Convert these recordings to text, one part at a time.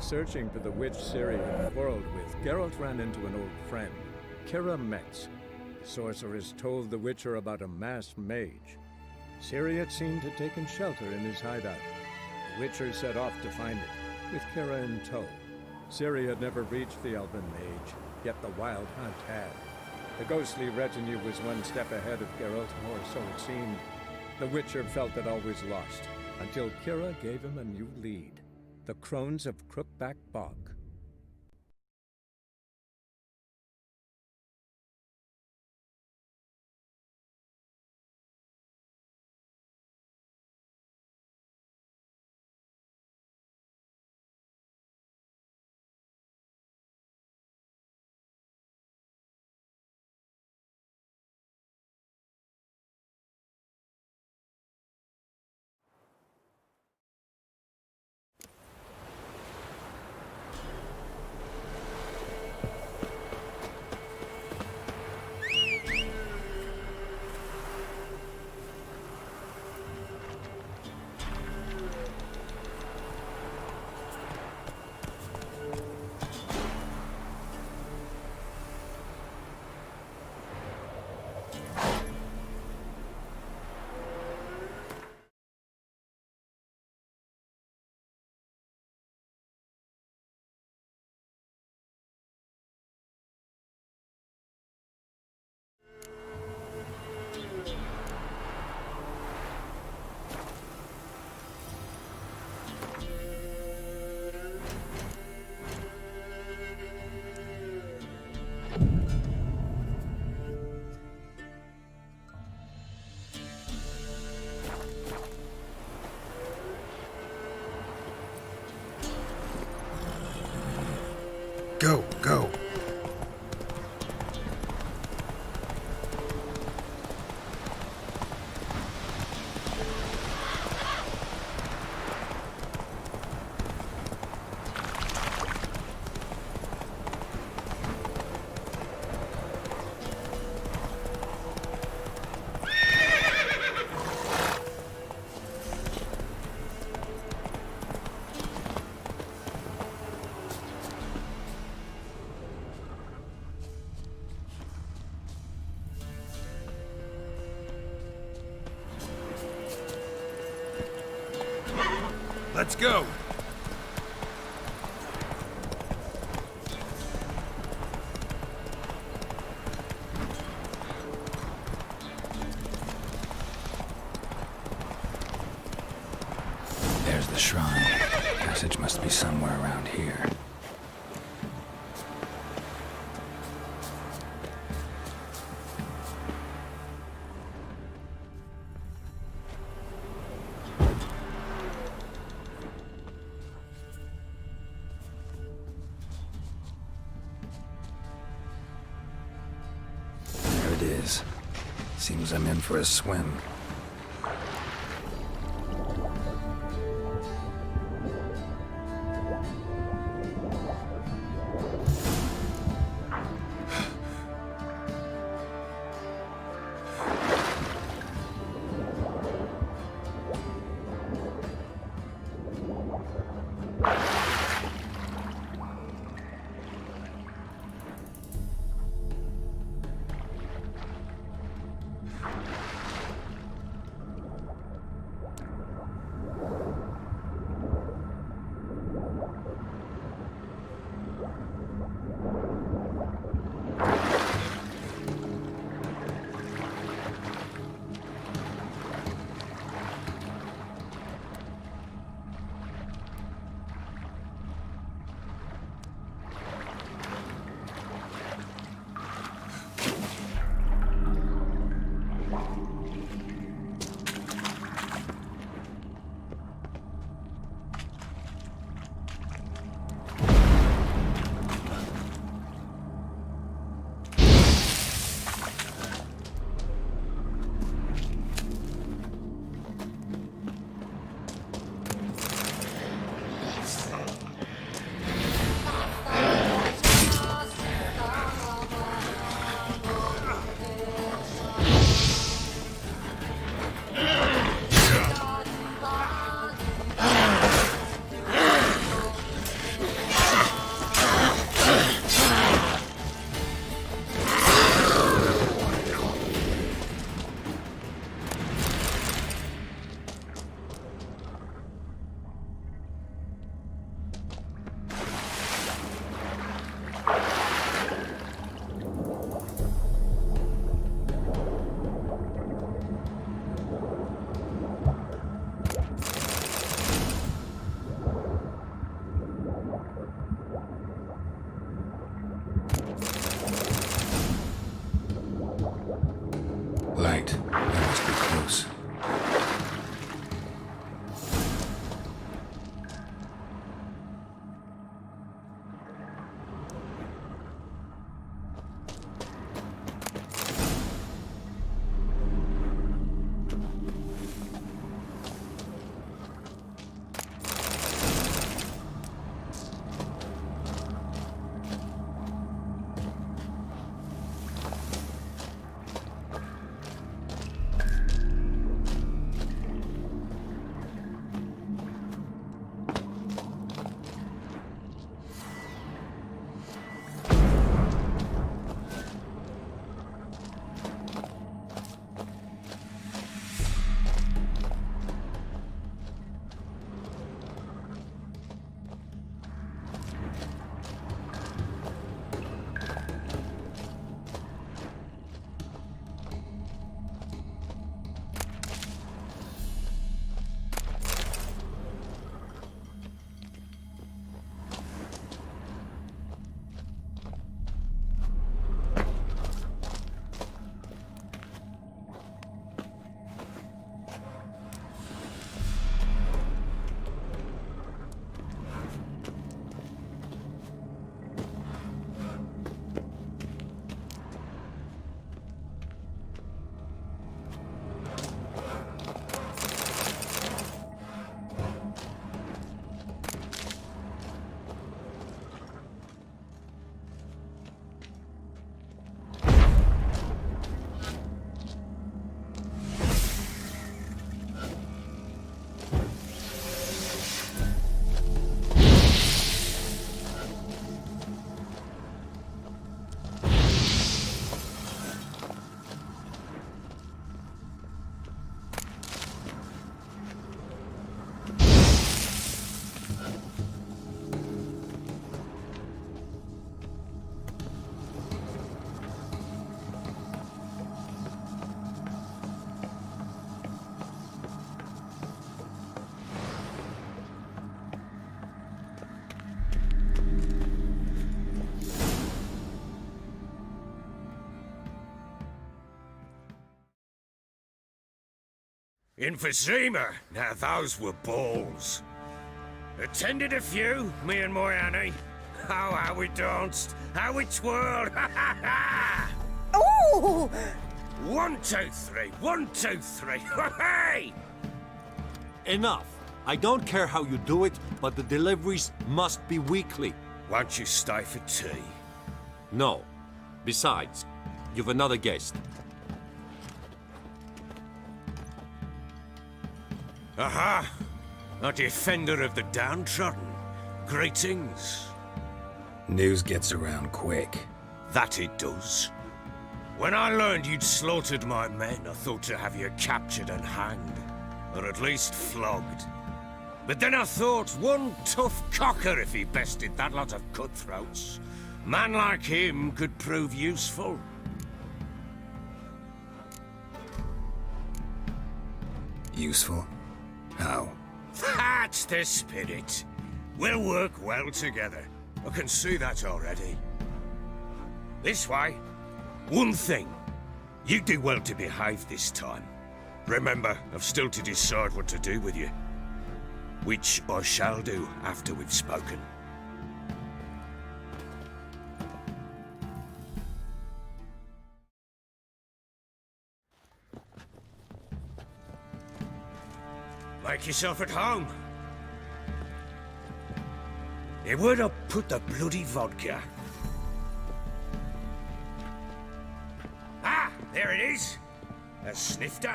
searching for the witch Ciri had quarreled with, Geralt ran into an old friend, Kira Metz. The sorceress told the Witcher about a masked mage. Ciri had seemed to have taken shelter in his hideout. The Witcher set off to find it, with Kira in tow. Ciri had never reached the elven mage, yet the wild hunt had. The ghostly retinue was one step ahead of Geralt, or so it seemed. The Witcher felt it always lost, until Kira gave him a new lead. The Crones of Crookback Bog. Go, go. Let's go! There's the shrine. Passage must be somewhere around here. Seems I'm in for a swim. Emphysema. Now those were balls. Attended a few, me and my Annie. Oh, how we danced, how we twirled. Oh! 1, 2, 3, 1, 2, 3. Hey! Enough. I don't care how you do it, but the deliveries must be weekly. Won't you stay for tea? No. Besides, you've another guest. Aha! A defender of the downtrodden. Greetings. News gets around quick. That it does. When I learned you'd slaughtered my men, I thought to have you captured and hanged. Or at least flogged. But then I thought, one tough cocker if he bested that lot of cutthroats. Man like him could prove useful. Useful? How? That's the spirit. We'll work well together. I can see that already. This way. One thing. You do well to behave this time. Remember, I've still to decide what to do with you. Which I shall do after we've spoken. Make yourself at home. Hey, where'd I put the bloody vodka? Ah, there it is. A snifter.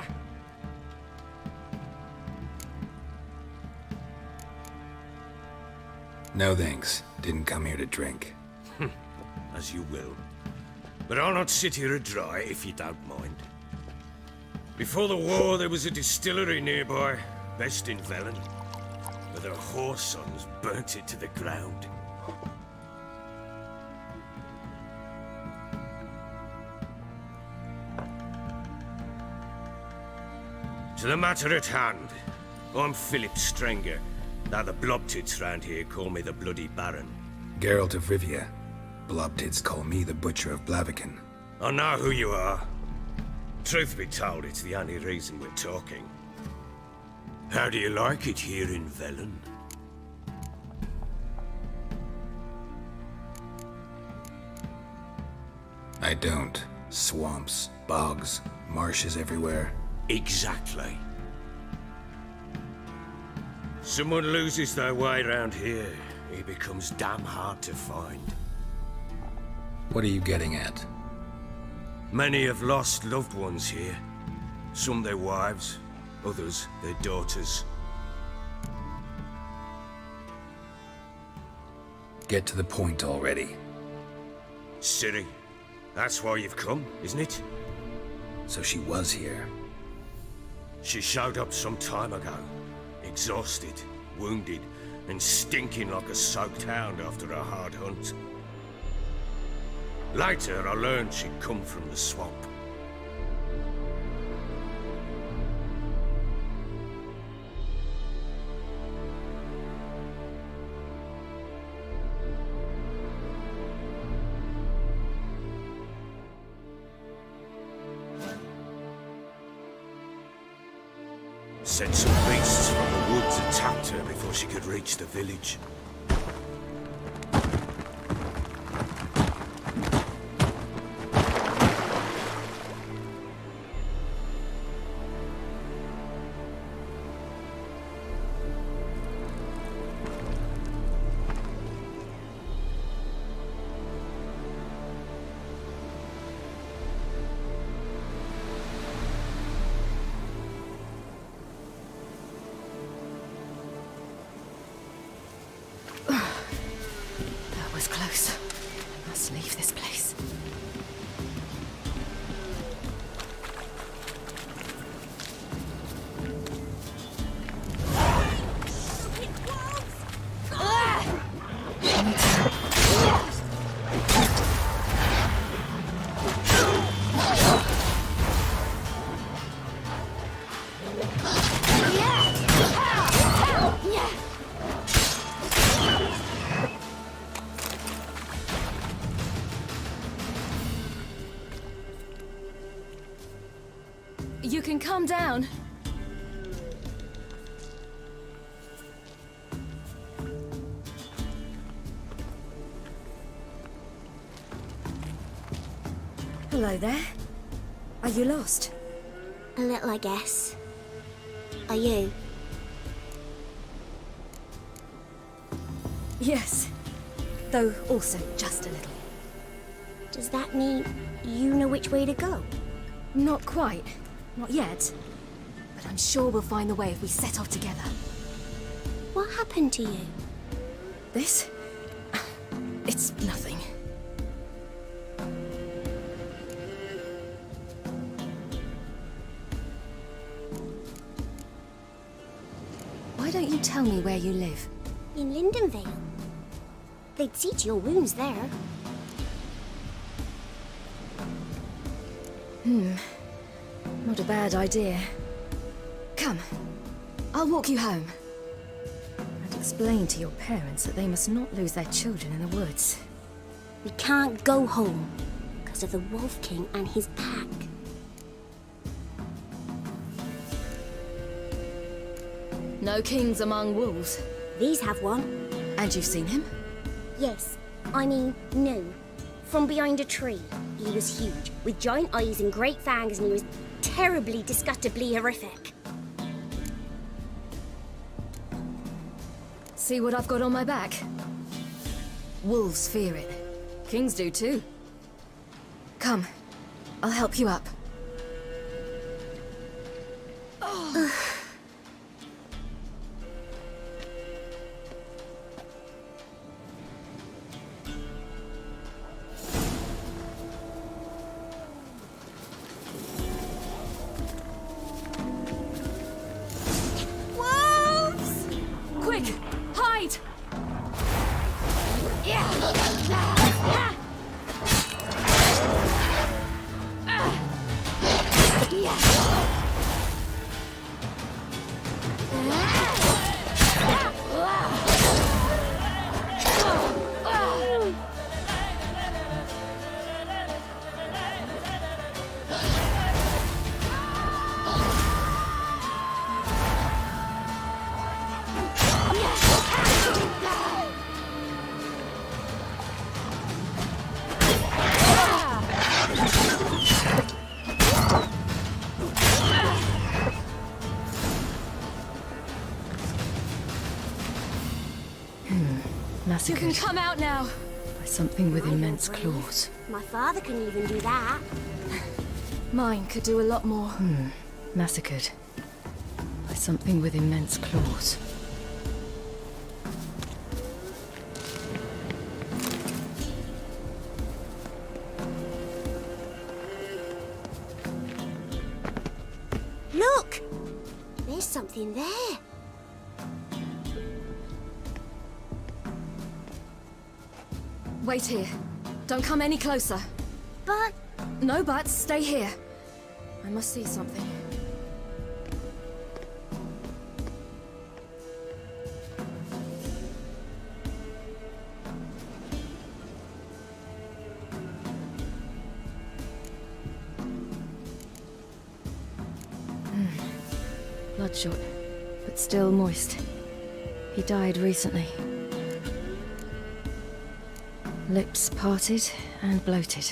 No thanks. Didn't come here to drink. As you will. But I'll not sit here dry if you don't mind. Before the war, there was a distillery nearby, best in Velen. But their whore sons burnt it to the ground. To the matter at hand, I'm Philip Strenger. Now the blobtits round here call me the Bloody Baron. Geralt of Rivia. Blobtits call me the Butcher of Blaviken. I know who you are. Truth be told, it's the only reason we're talking. How do you like it here in Velen? I don't. Swamps, bogs, marshes everywhere. Exactly. Someone loses their way around here, he becomes damn hard to find. What are you getting at? Many have lost loved ones here. Some their wives, others their daughters. Get to the point already. Ciri, that's why you've come, isn't it? So she was here. She showed up some time ago. Exhausted, wounded, and stinking like a soaked hound after a hard hunt. Later, I learned she'd come from the swamp. Said some beasts from the woods attacked her before she could reach the village. That was close. I must leave this place. You can calm down. Hello there. Are you lost? A little, I guess. Are you? Yes. Though also just a little. Does that mean you know which way to go? Not quite. Not yet. But I'm sure we'll find the way if we set off together. What happened to you? This? It's nothing. Why don't you tell me where you live? In Lindenvale. They'd see to your wounds there. Not a bad idea. Come, I'll walk you home. And explain to your parents that they must not lose their children in the woods. We can't go home because of the Wolf King and his pack. No kings among wolves. These have one. And you've seen him? Yes, I mean, no. From behind a tree. He was huge, with giant eyes and great fangs, and he was terribly, disgustingly horrific. See what I've got on my back? Wolves fear it. Kings do too. Come, I'll help you up. Wolves! Quick, hide! You can come out now. By something with immense claws. My father can even do that. Mine could do a lot more. Massacred. By something with immense claws. Look! There's something there. Wait here. Don't come any closer. But No buts. Stay here. I must see something. Bloodshot, but still moist. He died recently. Lips parted and bloated.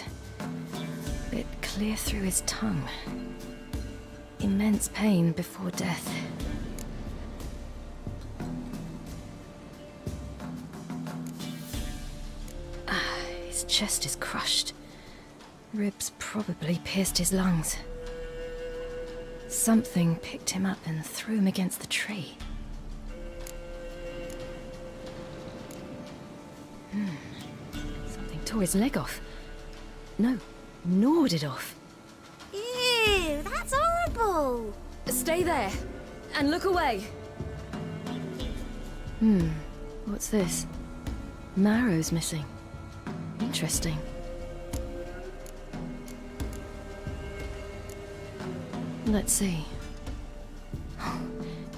Bit clear through his tongue. Immense pain before death. His chest is crushed. Ribs probably pierced his lungs. Something picked him up and threw him against the tree. Something tore his leg off. No, gnawed it off. ew, that's horrible. Stay there, and look away. What's this? Marrow's missing. Interesting. Let's see.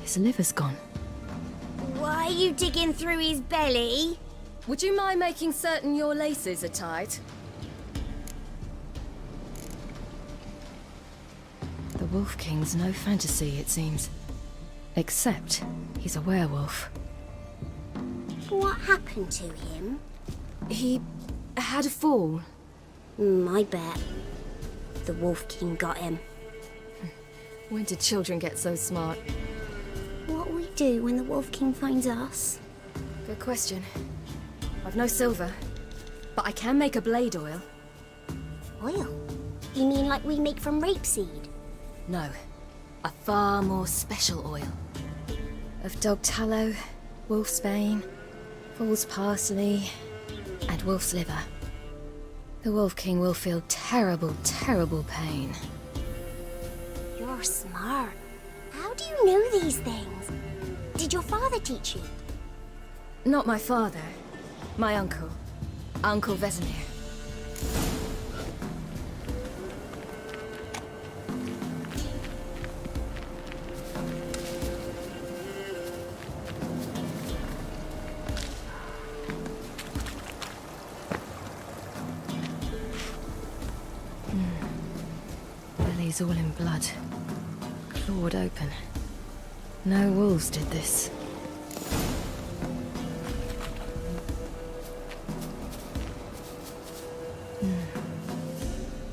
His liver's gone. Why are you digging through his belly? Would you mind making certain your laces are tied? The Wolf King's no fantasy, it seems. Except he's a werewolf. What happened to him? He had a fall. I bet. the Wolf King got him. When did children get so smart? What will we do when the Wolf King finds us? Good question. I've no silver, but I can make a blade oil. Oil? You mean like we make from rapeseed? No, a far more special oil. Of dog tallow, wolf's bane, fool's parsley, and wolf's liver. The Wolf King will feel terrible, terrible pain. You're smart. How do you know these things? Did your father teach you? Not my father. My uncle. Uncle Vesemir. Belly's all in blood. Clawed open. No wolves did this.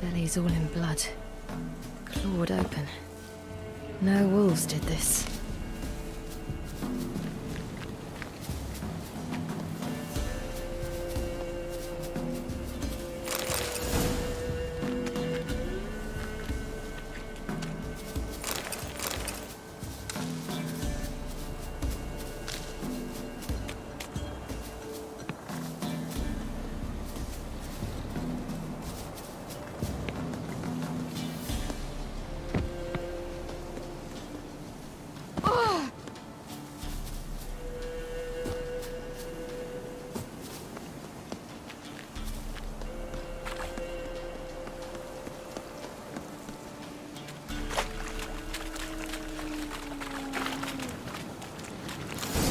Belly's all in blood. Clawed open. No wolves did this.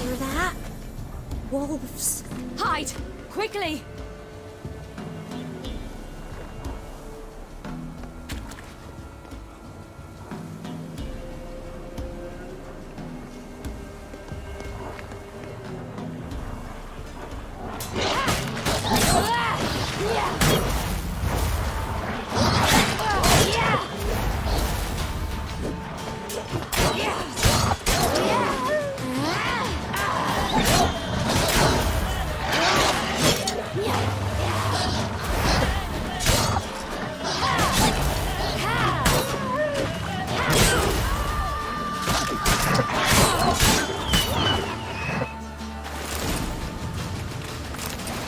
Hear that? Wolves. Hide! Quickly!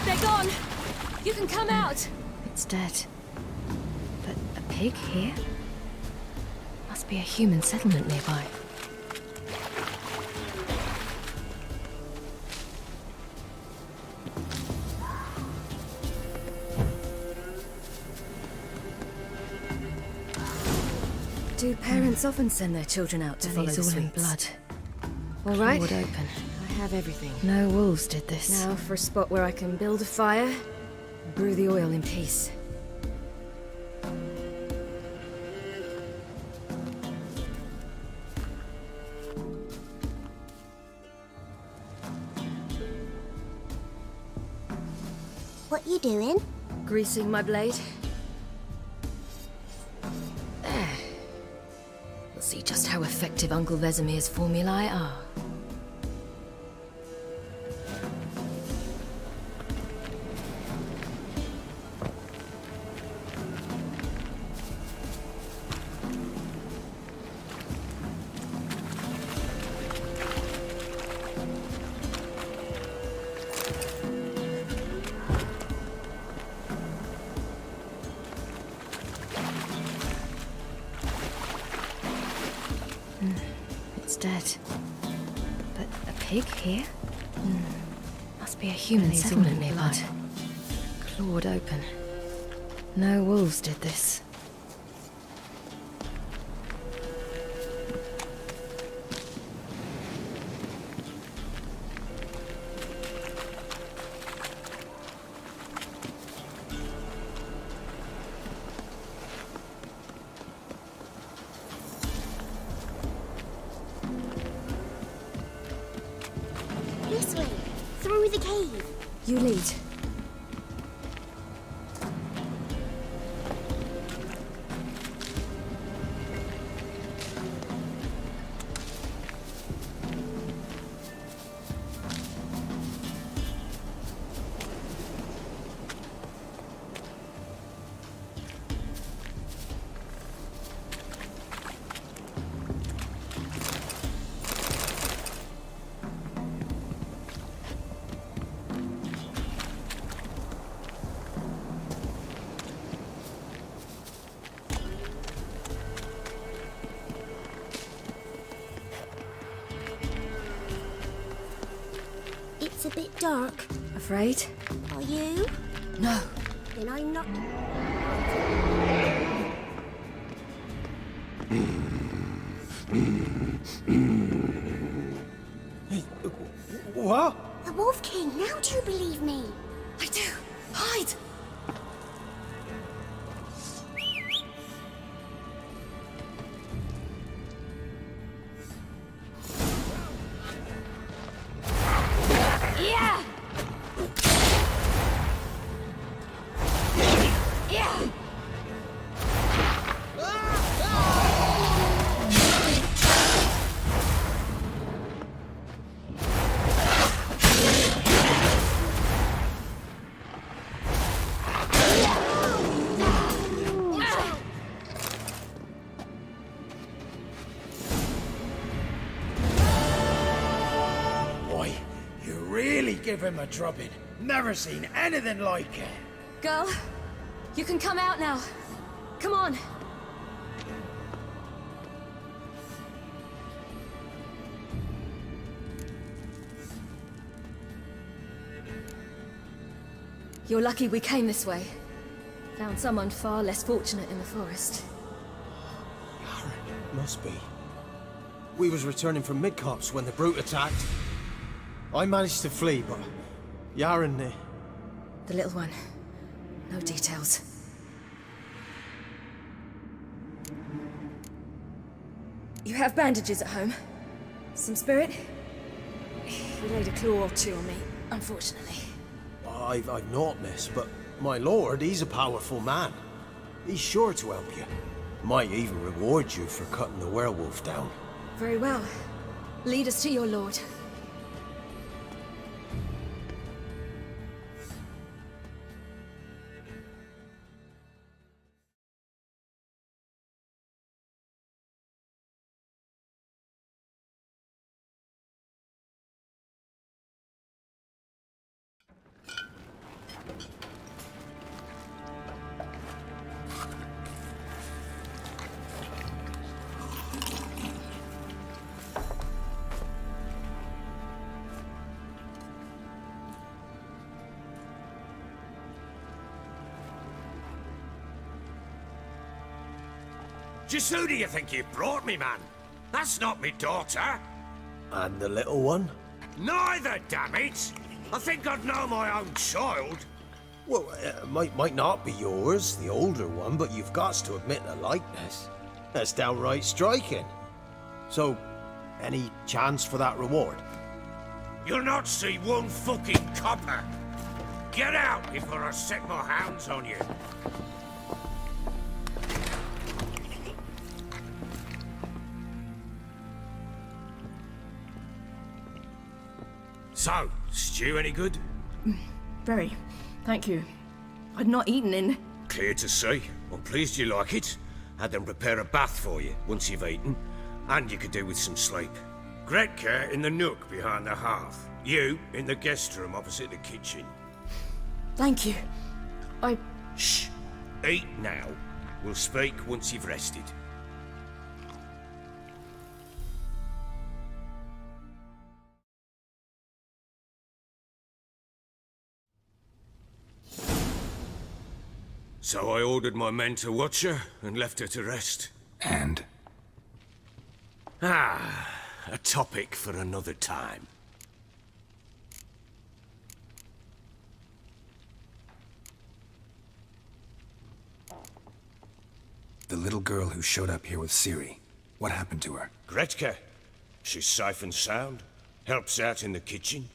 They're gone! You can come out! It's dead. But a pig here? Must be a human settlement nearby. Do parents often send their children out to follow the sweets? All in blood. All right. Clawed open. I have everything. No wolves did this. Now for a spot where I can build a fire, brew the oil in peace. What you doing? Greasing my blade. There. We'll see just how effective Uncle Vesemir's formulae are. It's dead. But a pig here? Must be a human settlement nearby. Clawed open. No wolves did this. This way. Through the cave. You lead. dark. Afraid? Are you? No. Then I'm not. What? The Wolf King, now do you believe me? I do. Hide! Yeah! Yeah! Boy, you really give him a drubbing. Never seen anything like it. Girl, you can come out now. Come on. You're lucky we came this way. Found someone far less fortunate in the forest. Must be. We was returning from Midcops when the brute attacked. I managed to flee, but Yaren, The little one. No details. You have bandages at home? Some spirit? He laid a claw or two on me, unfortunately. I've not, miss, but my lord, he's a powerful man. He's sure to help you. Might even reward you for cutting the werewolf down. Very well. Lead us to your lord. Just who do you think you brought me, man? That's not me daughter. And the little one? Neither, damn it! I think I'd know my own child. Well, might not be yours, the older one, but you've got to admit the likeness. That's downright striking. So, any chance for that reward? You'll not see one fucking copper. Get out before I set my hounds on you. So, stew any good? Very. Thank you. I'd not eaten in... Clear to see. I'm pleased you like it. Had them prepare a bath for you once you've eaten, and you could do with some sleep. Gretka in the nook behind the hearth. You in the guest room opposite the kitchen. Thank you. Shh. Eat now. We'll speak once you've rested. So I ordered my men to watch her and left her to rest. And? Ah, a topic for another time. The little girl who showed up here with Ciri. What happened to her? Gretka. She's safe and sound. Helps out in the kitchen.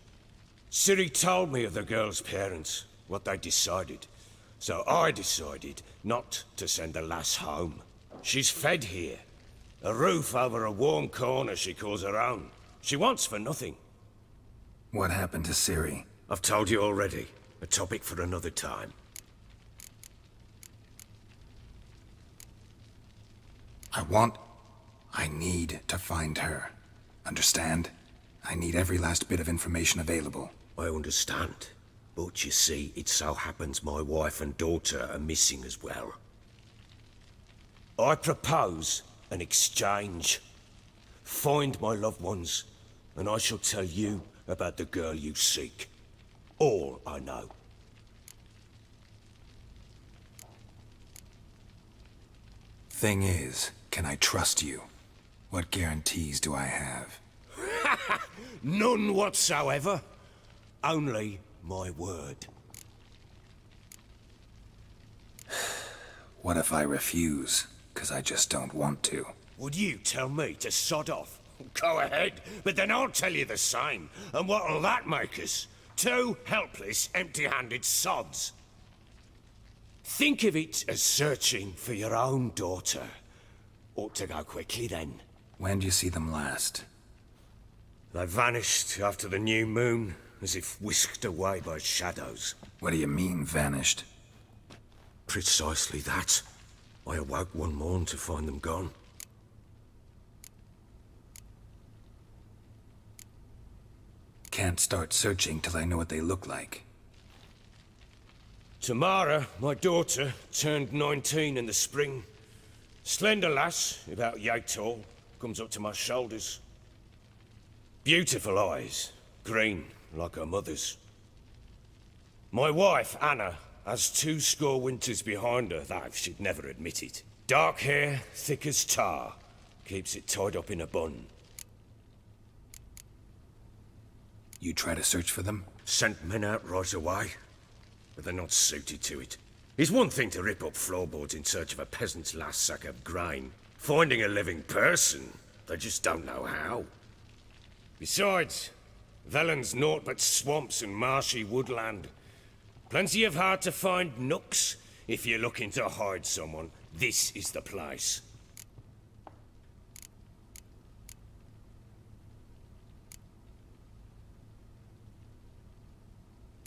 Ciri told me of the girl's parents, what they decided. So I decided not to send the lass home. She's fed here. A roof over a warm corner she calls her own. She wants for nothing. What happened to Ciri? I've told you already. A topic for another time. I need to find her. Understand? I need every last bit of information available. I understand. But you see, it so happens my wife and daughter are missing as well. I propose an exchange. Find my loved ones, and I shall tell you about the girl you seek. all I know. Thing is, can I trust you? What guarantees do I have? None whatsoever. Only my word. What if I refuse? 'Cause I just don't want to. Would you tell me to sod off? Go ahead, but then I'll tell you the same. And what'll that make us? Two helpless, empty-handed sods. Think of it as searching for your own daughter. Ought to go quickly then. When do you see them last? They vanished after the new moon, as if whisked away by shadows. What do you mean, vanished? Precisely that. I awoke one morn to find them gone. Can't start searching till I know what they look like. Tamara, my daughter, turned 19 in the spring. Slender lass, about yay tall, comes up to my shoulders. Beautiful eyes, green like her mother's. My wife, Anna, has 2 winters behind her, that she'd never admit it. Dark hair, thick as tar, keeps it tied up in a bun. You try to search for them? Sent men out right away, but they're not suited to it. It's one thing to rip up floorboards in search of a peasant's last sack of grain. Finding a living person, they just don't know how. Besides, Velen's naught but swamps and marshy woodland. Plenty of hard-to-find nooks. If you're looking to hide someone, this is the place.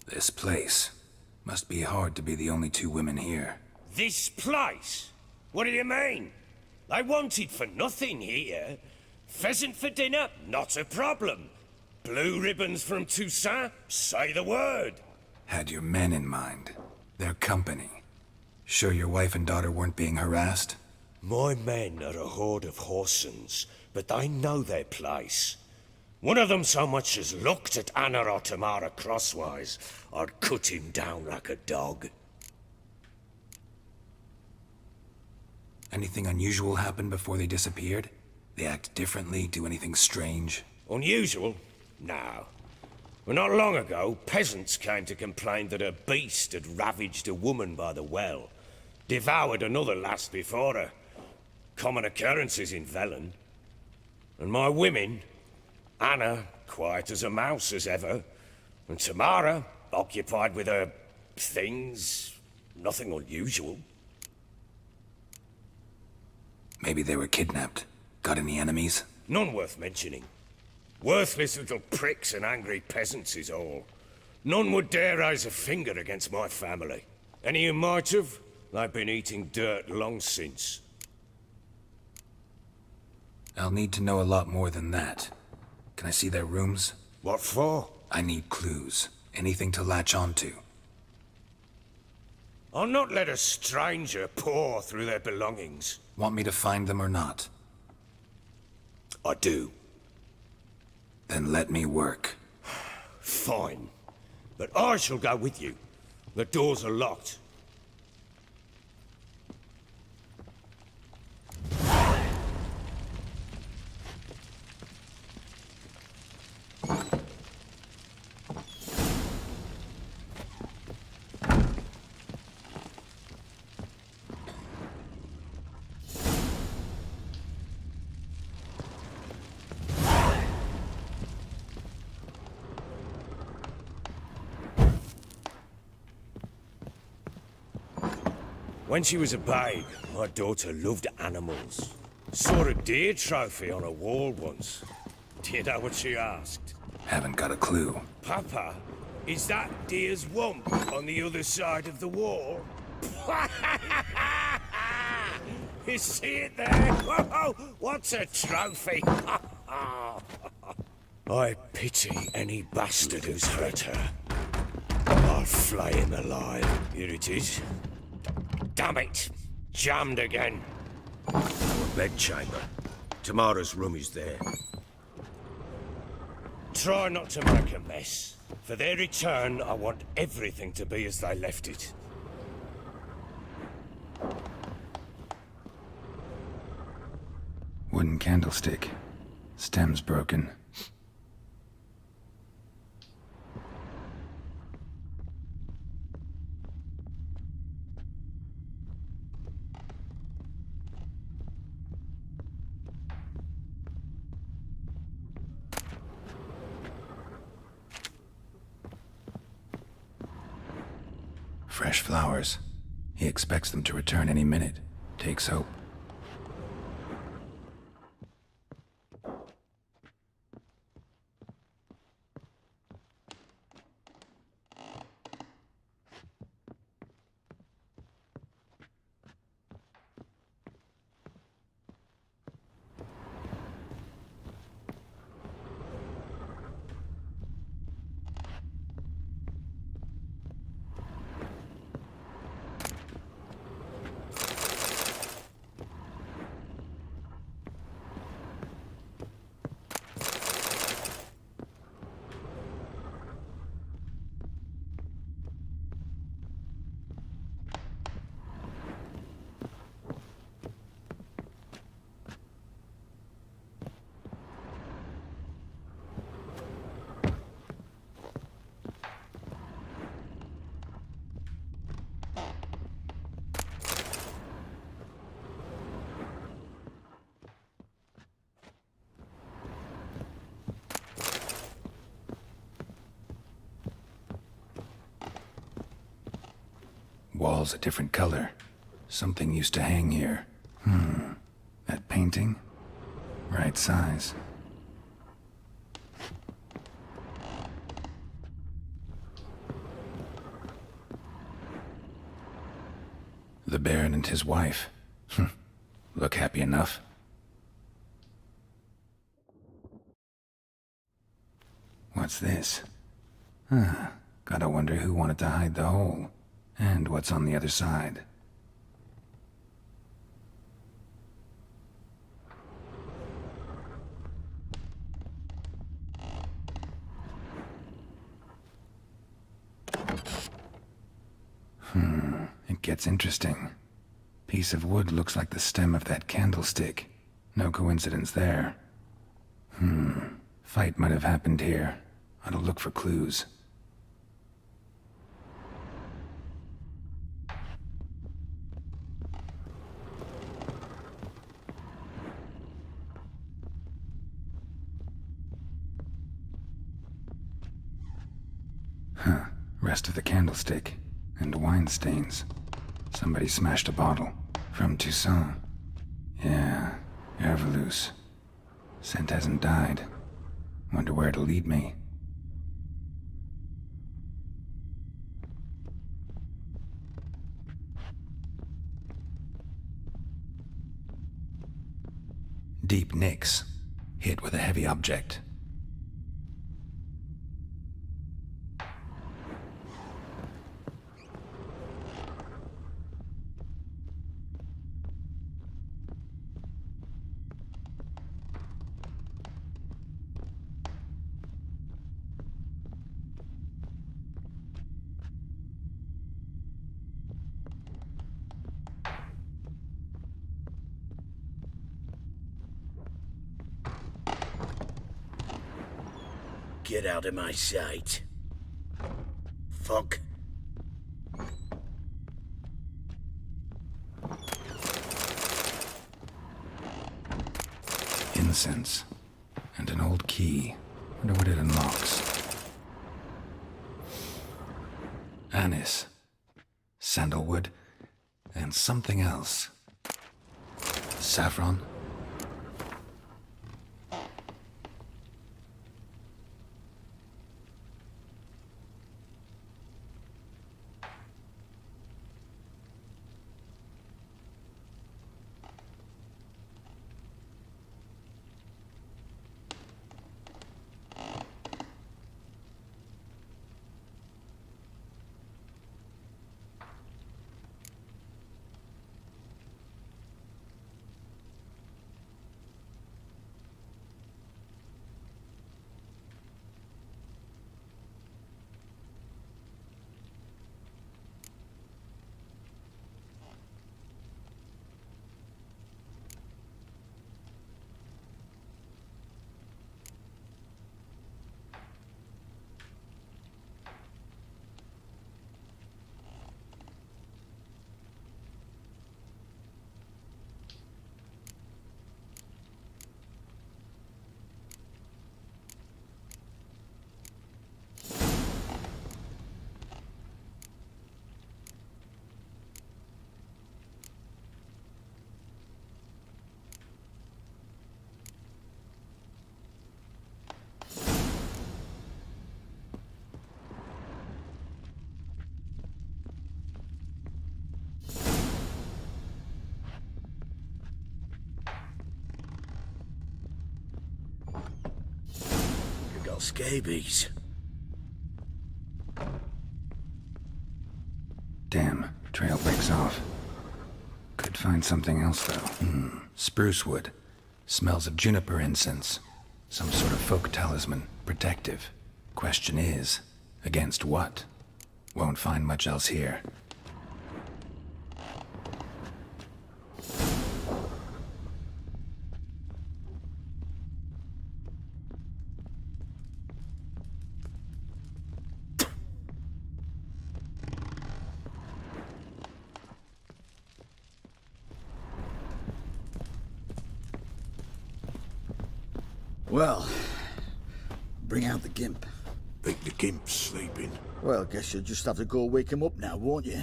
This place. Must be hard to be the only 2 women here. This place? What do you mean? They wanted for nothing here. Pheasant for dinner? Not a problem. Blue ribbons from Toussaint? Say the word. Had your men in mind. Their company. Sure your wife and daughter weren't being harassed? My men are a horde of Horsens, but they know their place. One of them so much as looked at Anna or Tamara crosswise, I'd cut him down like a dog. Anything unusual happen before they disappeared? They act differently, do anything strange? Unusual? No. Well, not long ago, peasants came to complain that a beast had ravaged a woman by the well. Devoured another lass before her. Common occurrences in Velen. And my women, Anna, quiet as a mouse as ever, and Tamara, occupied with her things, nothing unusual. Maybe they were kidnapped. Got any enemies? None worth mentioning. Worthless little pricks and angry peasants is all. None would dare raise a finger against my family. Any who might have, they've been eating dirt long since. I'll need to know a lot more than that. Can I see their rooms? What for? I need clues. Anything to latch onto. I'll not let a stranger pore through their belongings. Want me to find them or not? I do. Then let me work. Fine. But I shall go with you. The doors are locked. When she was a babe, my daughter loved animals. Saw a deer trophy on a wall once. Do you know what she asked? Haven't got a clue. Papa, is that deer's wump on the other side of the wall? You see it there? Whoa, what's a trophy? I pity any bastard who's hurt her. I'll flay him alive. Here it is. Damn it! Jammed again. Our bedchamber. Tamara's room is there. try not to make a mess. For their return, I want everything to be as they left it. Wooden candlestick. Stem's broken. Fresh flowers. He expects them to return any minute. Takes hope. Wall's a different color. Something used to hang here. That painting? Right size. The Baron and his wife. Look happy enough. What's this? Gotta wonder who wanted to hide the hole. And what's on the other side? It gets interesting. Piece of wood looks like the stem of that candlestick. No coincidence there. Fight might have happened here. Ought to look for clues. Rest of the candlestick. And wine stains. Somebody smashed a bottle. From Toussaint. Yeah, Herveloos. Scent hasn't died. Wonder where it'll lead me. Deep nicks. Hit with a heavy object. Get out of my sight. Fuck. Incense. And an old key. Wonder what it unlocks. Anise. Sandalwood. And something else. Saffron. Well, scabies. Damn, trail breaks off. Could find something else, though. Spruce wood. Smells of juniper incense. Some sort of folk talisman. Protective. Question is, against what? Won't find much else here. Well, bring out the gimp. Think the gimp's sleeping? Well, guess you'll just have to go wake him up now, won't you?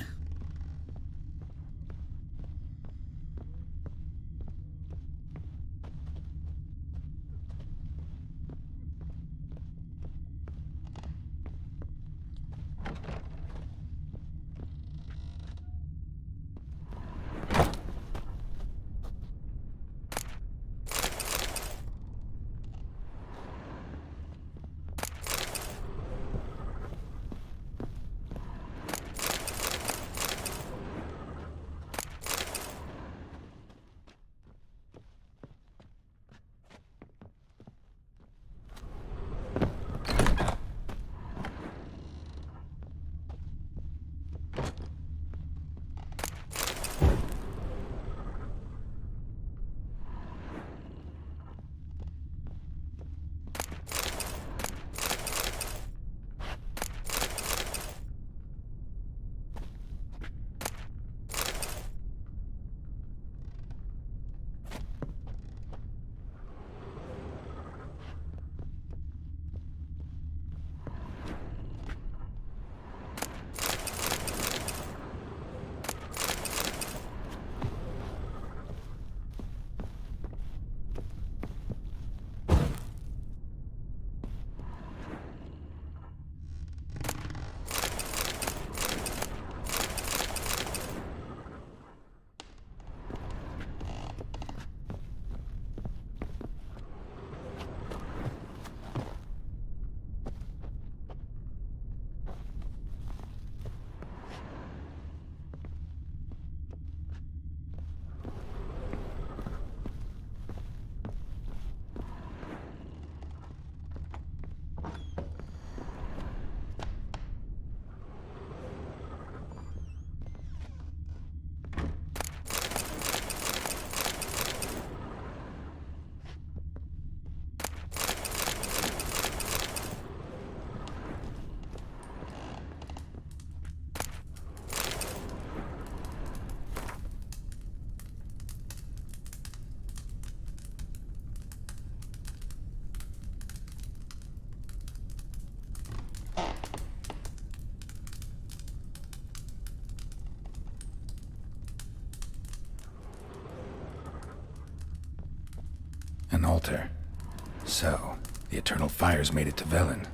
An altar. So, the Eternal Fires made it to Velen.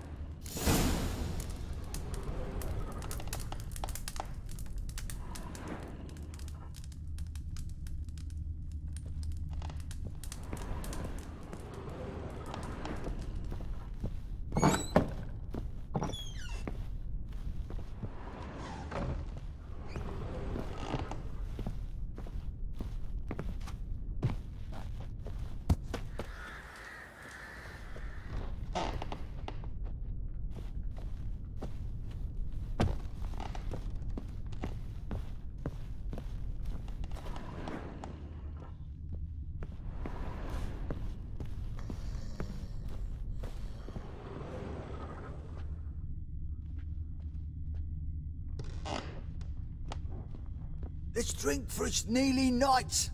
Let's drink for its nearly night.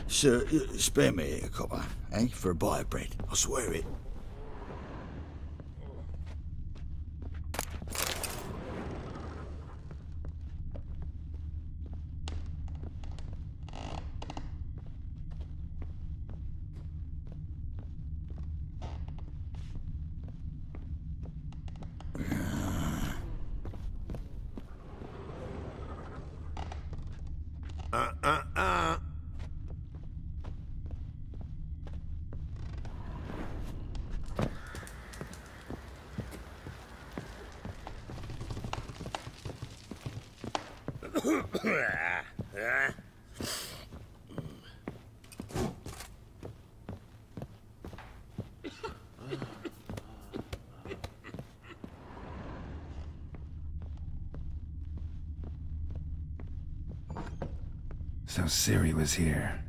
Sir, spare me a copper, eh? For a bite of bread. I swear it. So Ciri was here.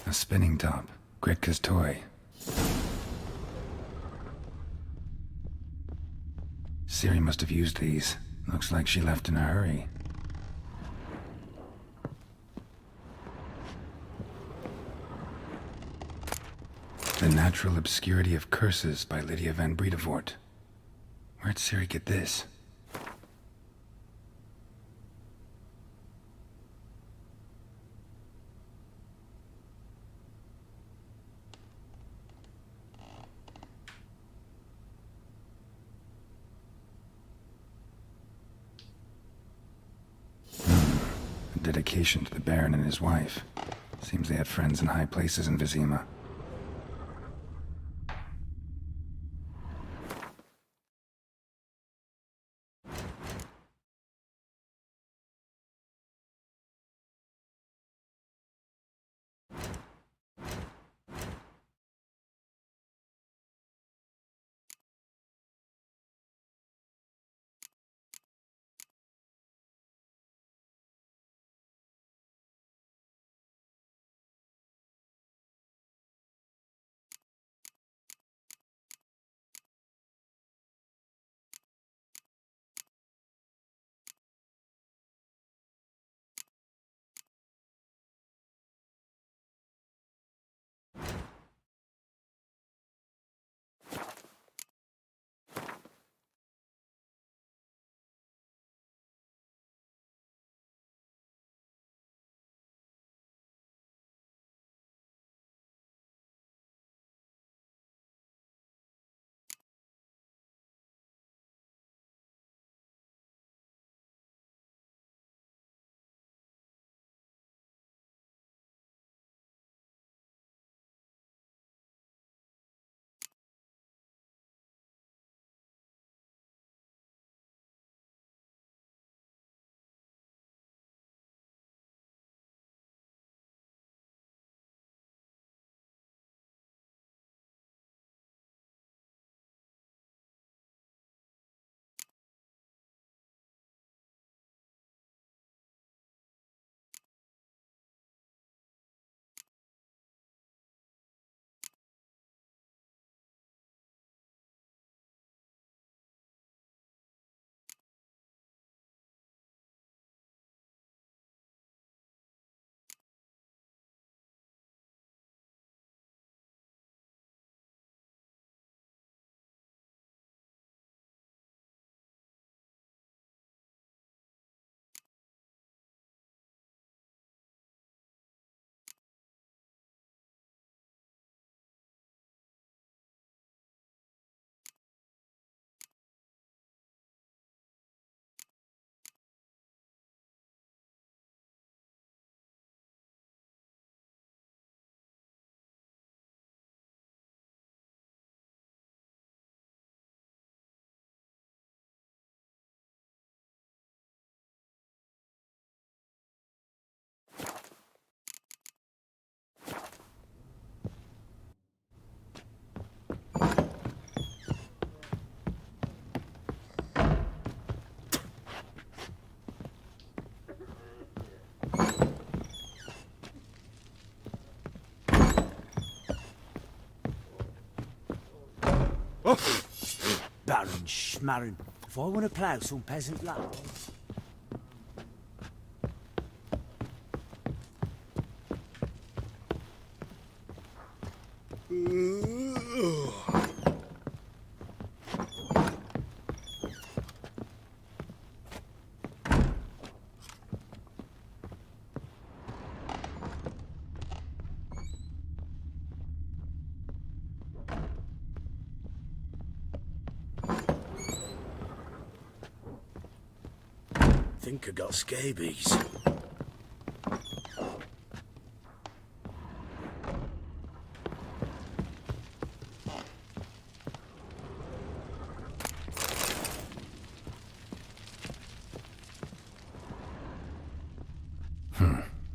A spinning top. Gritka's toy. Ciri must have used these. Looks like she left in a hurry. The Natural Obscurity of Curses by Lydia van Bredevoort. Where'd Ciri get this? A dedication to the Baron and his wife. Seems they had friends in high places in Vizima. Baron Schmarren, if I want to plough some peasant land. Think I got scabies.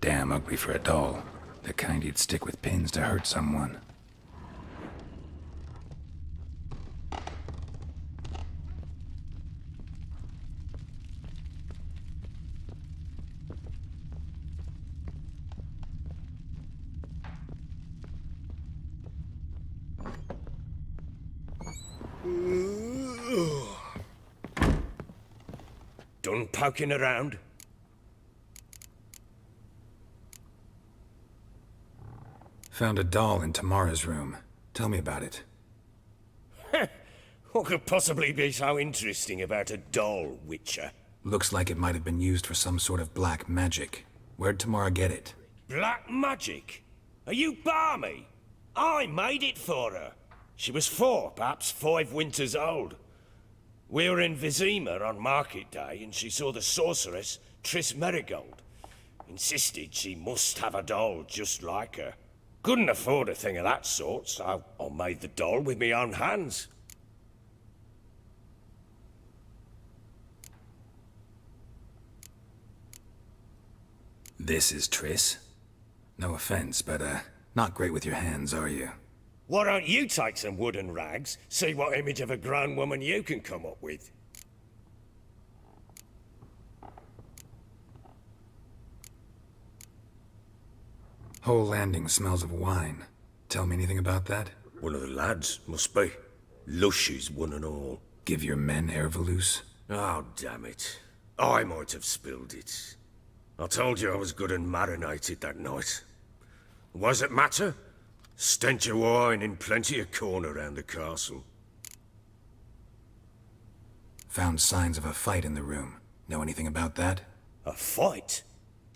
Damn ugly for a doll. The kind you'd stick with pins to hurt someone. Done poking around? Found a doll in Tamara's room. Tell me about it. What could possibly be so interesting about a doll, Witcher? Looks like it might have been used for some sort of black magic. Where'd Tamara get it? Black magic? Are you balmy? I made it for her. She was 4, perhaps 5 winters old. We were in Vizima on market day, and she saw the sorceress, Triss Merigold. Insisted she must have a doll just like her. Couldn't afford a thing of that sort, so I made the doll with my own hands. This is Triss? No offense, but, not great with your hands, are you? Why don't you take some wooden rags, see what image of a grown woman you can come up with? Whole landing smells of wine. Tell me anything about that? One of the lads, must be. Lushes, one and all. Give your men Ervalus? Oh, damn it. I might have spilled it. I told you I was good and marinated that night. What does it matter? Stench of wine and plenty of corn around the castle. Found signs of a fight in the room. Know anything about that? A fight?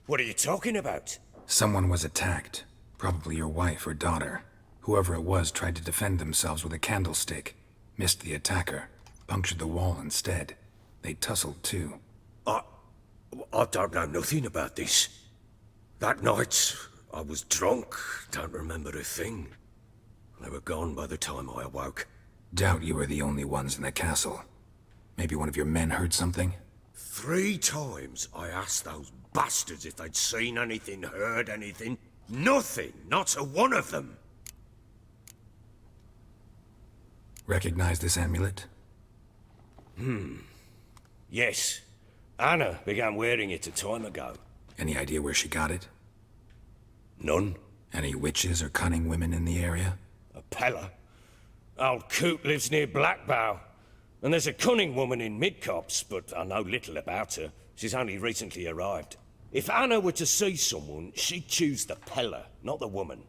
What are you talking about? Someone was attacked. Probably your wife or daughter. Whoever it was tried to defend themselves with a candlestick. Missed the attacker. Punctured the wall instead. They tussled too. I don't know nothing about this. That night, I was drunk. Don't remember a thing. They were gone by the time I awoke. Doubt you were the only ones in the castle. Maybe one of your men heard something? 3 times I asked those bastards if they'd seen anything, heard anything. Nothing! Not a one of them! Recognize this amulet? Yes. Anna began wearing it a time ago. Any idea where she got it? None. Any witches or cunning women in the area? A Pella. Old Coot lives near Blackbow. And there's a cunning woman in Midcopse, but I know little about her. She's only recently arrived. If Anna were to see someone, she'd choose the Pella, not the woman.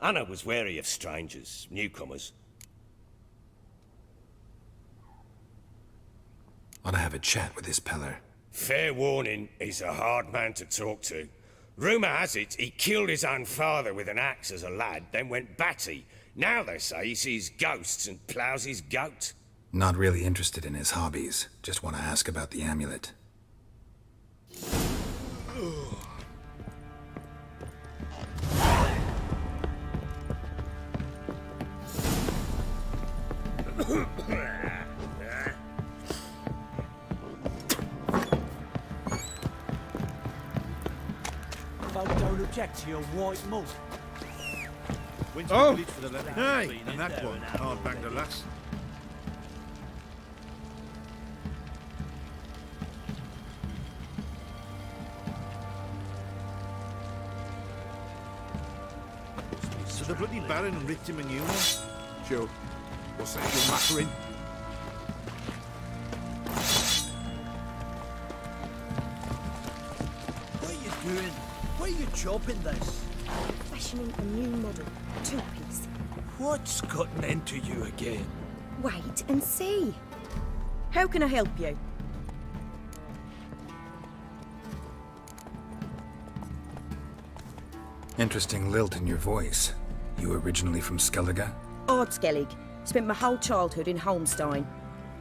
Anna was wary of strangers, newcomers. Ought to have a chat with this Peller. Fair warning, he's a hard man to talk to. Rumour has it he killed his own father with an axe as a lad, then went batty. Now they say he sees ghosts and ploughs his goat. Not really interested in his hobbies. Just want to ask about the amulet. Folk don't object to your white malt. Oh, aye, and that one, hard bang the lass. So the bloody Baron ripped him a new one? Sure. What's that you're muttering? What are you doing? Why are you chopping this? Fashioning a new model. 2-piece. What's gotten into you again? Wait and see. How can I help you? Interesting lilt in your voice. You originally from Skellige? Ardskellig. Spent my whole childhood in Holmstein.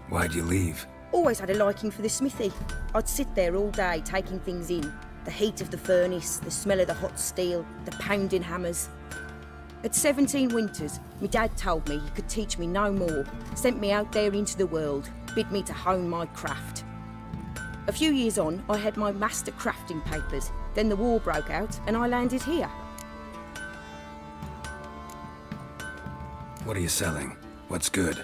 Why'd you leave? Always had a liking for the smithy. I'd sit there all day taking things in. The heat of the furnace, the smell of the hot steel, the pounding hammers. At 17 winters, my dad told me he could teach me no more. Sent me out there into the world, bid me to hone my craft. A few years on, I had my master crafting papers. Then the war broke out and I landed here. What are you selling? What's good?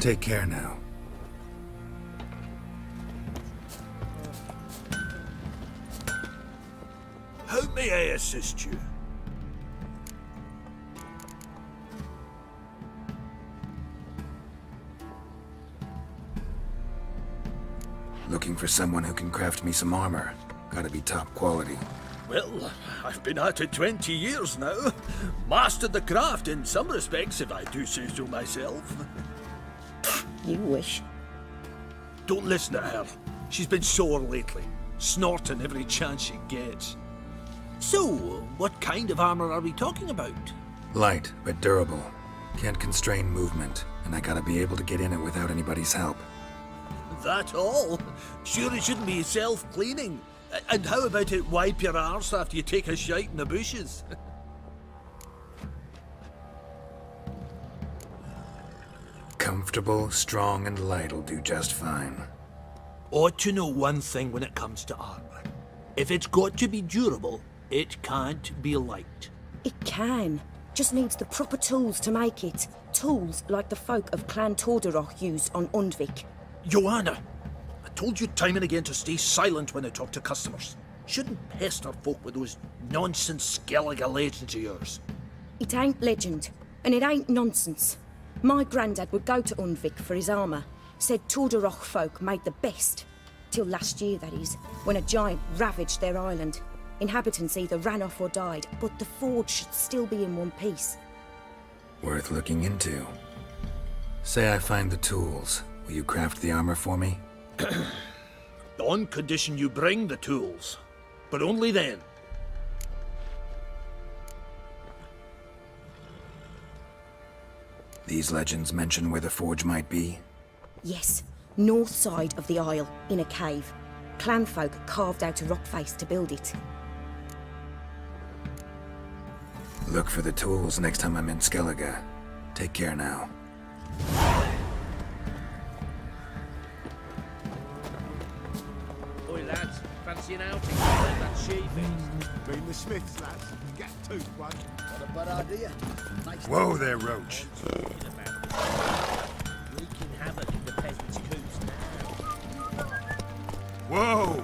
Take care now. How may I assist you? Looking for someone who can craft me some armor. Gotta be top quality. Well, I've been at it 20 years now. Mastered the craft in some respects, if I do say so myself. You wish. Don't listen to her. She's been sore lately, snorting every chance she gets. So, what kind of armor are we talking about? Light, but durable. Can't constrain movement, and I gotta be able to get in it without anybody's help. That all? Sure it shouldn't be self-cleaning. And how about it wipe your arse after you take a shite in the bushes? Comfortable, strong, and light'll do just fine. Ought to know one thing when it comes to armor. If it's got to be durable, it can't be light. It can. Just needs the proper tools to make it. Tools like the folk of Clan Tordarroch used on Undvik. Joanna, I told you time and again to stay silent when I talk to customers. Shouldn't pester folk with those nonsense Skellige legends of yours. It ain't legend, and it ain't nonsense. My granddad would go to Undvik for his armour. Said Tordarroch folk made the best. Till last year, that is, when a giant ravaged their island. Inhabitants either ran off or died, but the forge should still be in one piece. Worth looking into. Say I find the tools. Will you craft the armor for me? On condition you bring the tools. But only then. These legends mention where the forge might be? Yes, north side of the isle, in a cave. Clanfolk carved out a rock face to build it. Look for the tools next time I'm in Skellige. Take care now. Oi lads, fancy an outing? That she-face. Been the Smiths, lads. Get toothed one. What a bad idea. Whoa there, Roach. Wreaking havoc in the peasants' coops now. Whoa!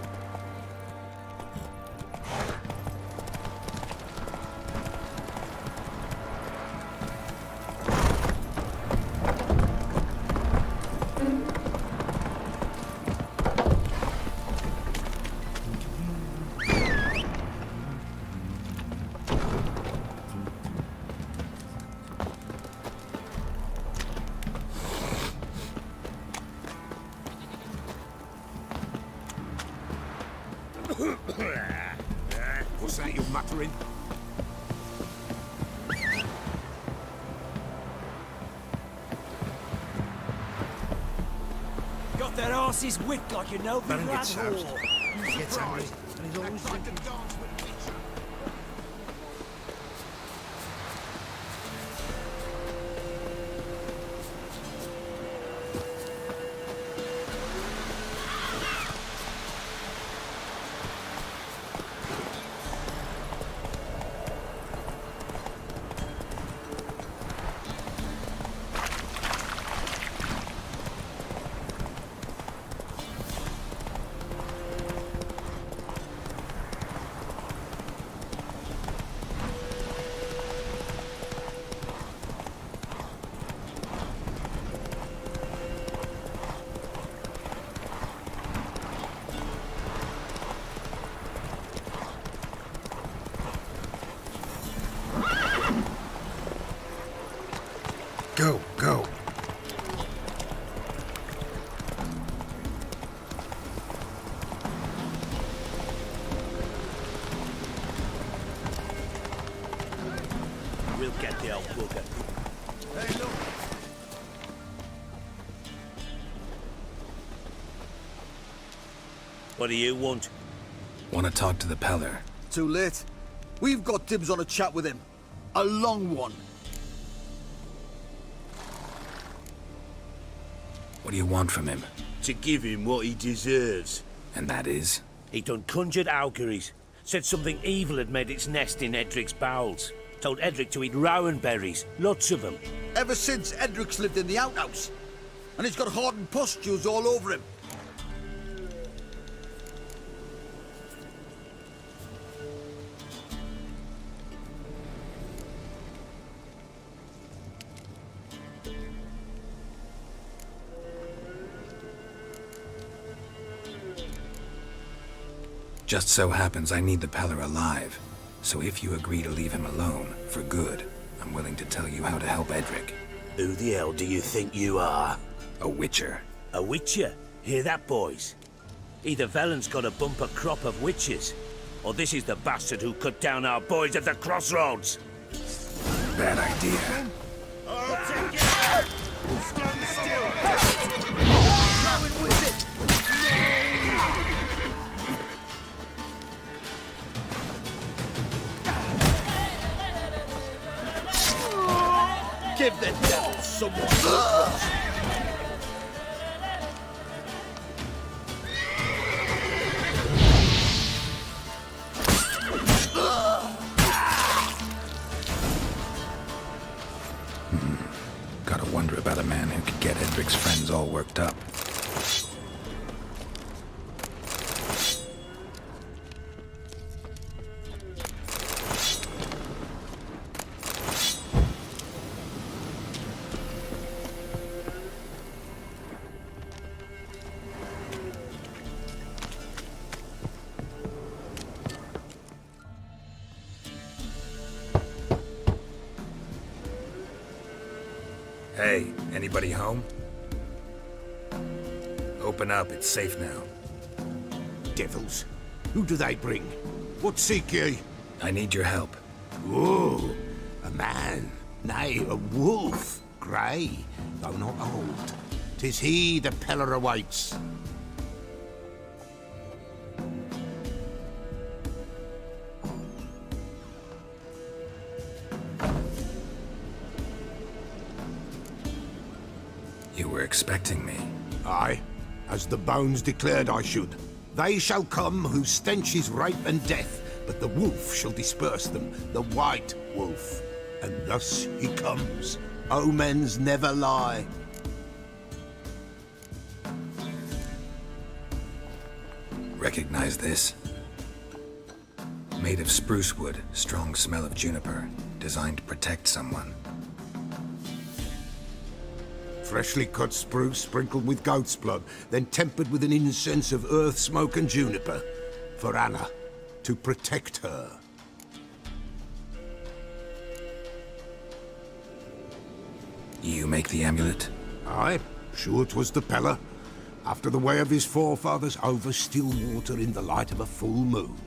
What's that you're muttering? Got their asses whipped like you know. Baron gets soused. He gets angry, and he's always thinking. Go, go. We'll get the old bugger. Hey, look. What do you want? Want to talk to the Peller. Too late. We've got dibs on a chat with him. A long one. What do you want from him? To give him what he deserves. And that is? He done conjured auguries. Said something evil had made its nest in Edric's bowels. Told Edric to eat rowan berries. Lots of them. Ever since Edric's lived in the outhouse. and he's got hardened pustules all over him. Just so happens I need the Peller alive. So if you agree to leave him alone, for good, I'm willing to tell you how to help Edric. Who the hell do you think you are? A witcher. A witcher? Hear that, boys? Either Velen's got a bumper crop of witches, or this is the bastard who cut down our boys at the crossroads. Bad idea. Stand still! Going with it! Give the devil someone. Gotta wonder about a man who could get Edric's friends all worked up. Hey, anybody home? Open up, it's safe now. Devils. Who do they bring? What seek ye? I need your help. Oh, a man. Nay, a wolf. Grey, though not old. 'Tis he the Peller awaits. You were expecting me. Aye, as the bones declared I should. They shall come whose stench is rape and death, but the wolf shall disperse them, the white wolf. And thus he comes. Omens never lie. Recognize this? Made of spruce wood, strong smell of juniper, designed to protect someone. Freshly cut spruce sprinkled with goat's blood, then tempered with an incense of earth, smoke and juniper. For Anna, to protect her. You make the amulet? Aye, sure 'twas the Peller. After the way of his forefathers, over still water in the light of a full moon.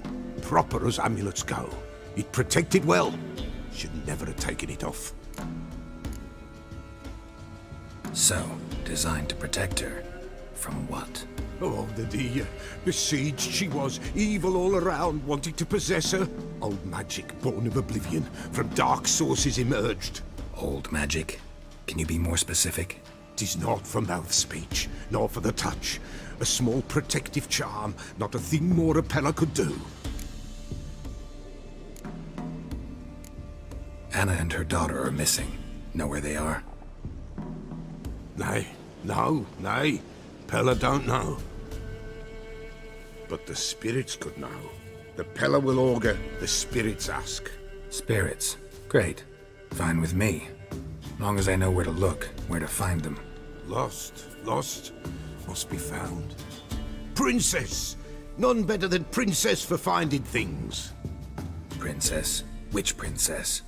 Proper as amulets go. It protected well. Should never have taken it off. So, designed to protect her. From what? Oh, the dear. Besieged she was, evil all around, wanting to possess her. Old magic, born of oblivion, from dark sources emerged. Old magic? Can you be more specific? 'Tis not for mouth speech, nor for the touch. A small protective charm, not a thing more a Peller could do. Anna and her daughter are missing. Know where they are? Nay, nay. Peller don't know. But the spirits could know. The Peller will augur, the spirits ask. Spirits. Great. Fine with me. Long as I know where to look, where to find them. Lost, must be found. Princess! None better than Princess for finding things. Princess? Which princess?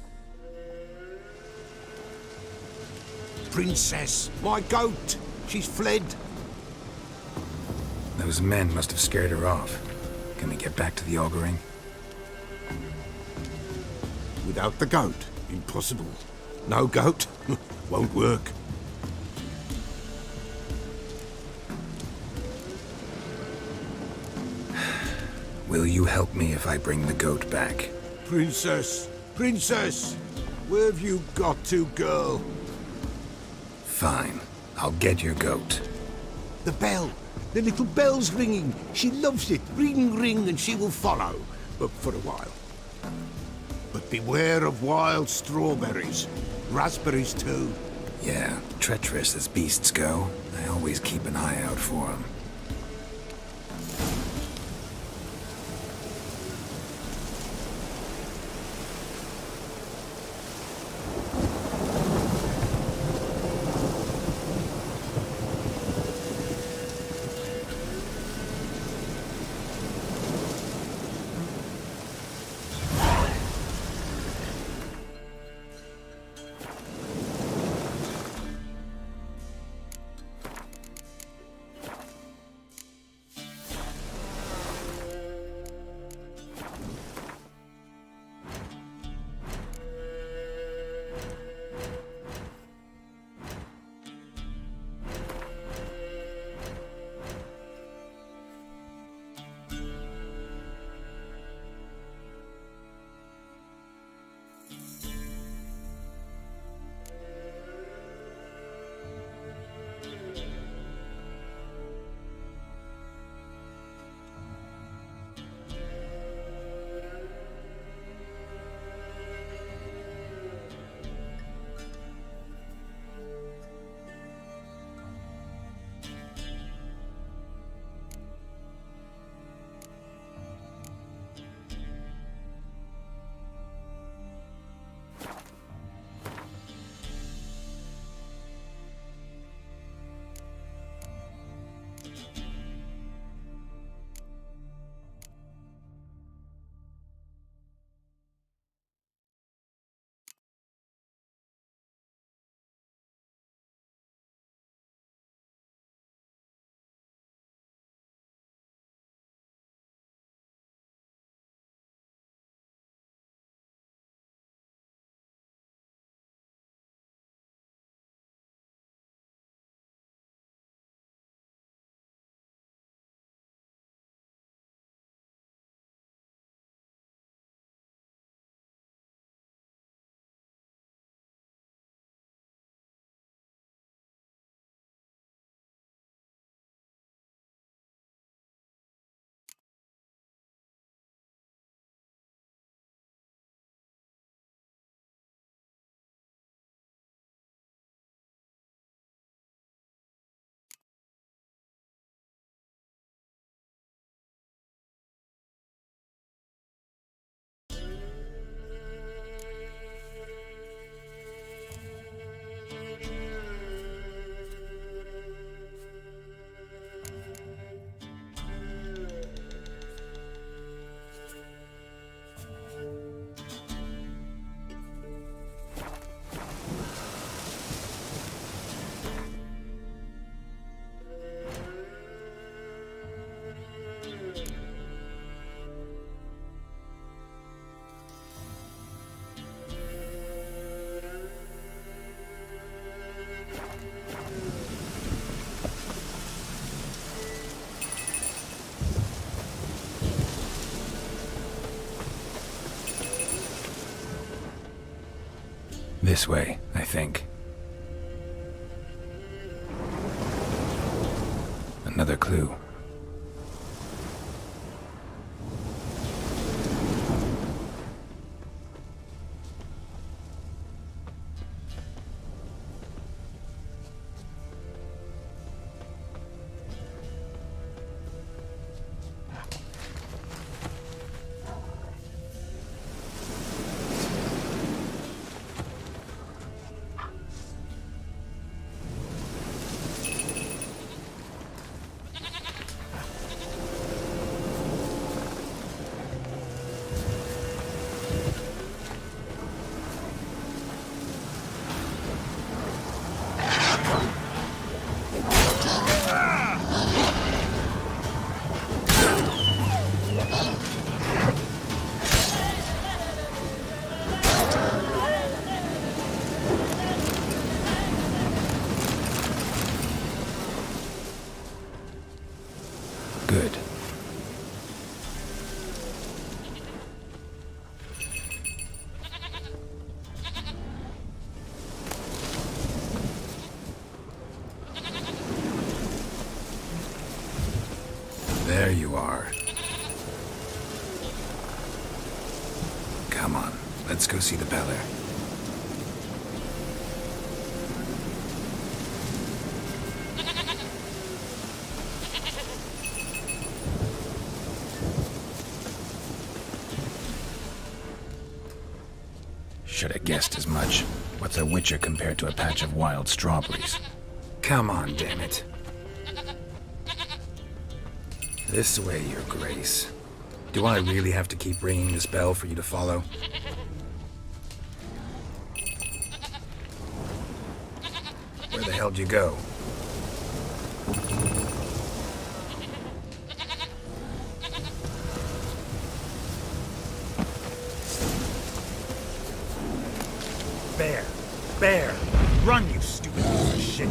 Princess, my goat! She's fled. Those men must have scared her off. Can we get back to the auguring? Without the goat, impossible. No goat, won't work. Will you help me if I bring the goat back? Princess, where have you got to, girl? Fine. I'll get your goat. The bell! The little bell's ringing. She loves it. Ring, ring, and she will follow. But for a while. But beware of wild strawberries. Raspberries, too. Yeah, treacherous as beasts go. I always keep an eye out for them. This way, I think. Another clue. Good. There you are. Come on, let's go see the Beller. Should have guessed as much. What's a witcher compared to a patch of wild strawberries? Come on, damn it. This way, Your Grace. Do I really have to keep ringing this bell for you to follow? Where the hell did you go? Bear! Bear! Run, you stupid piece of shit!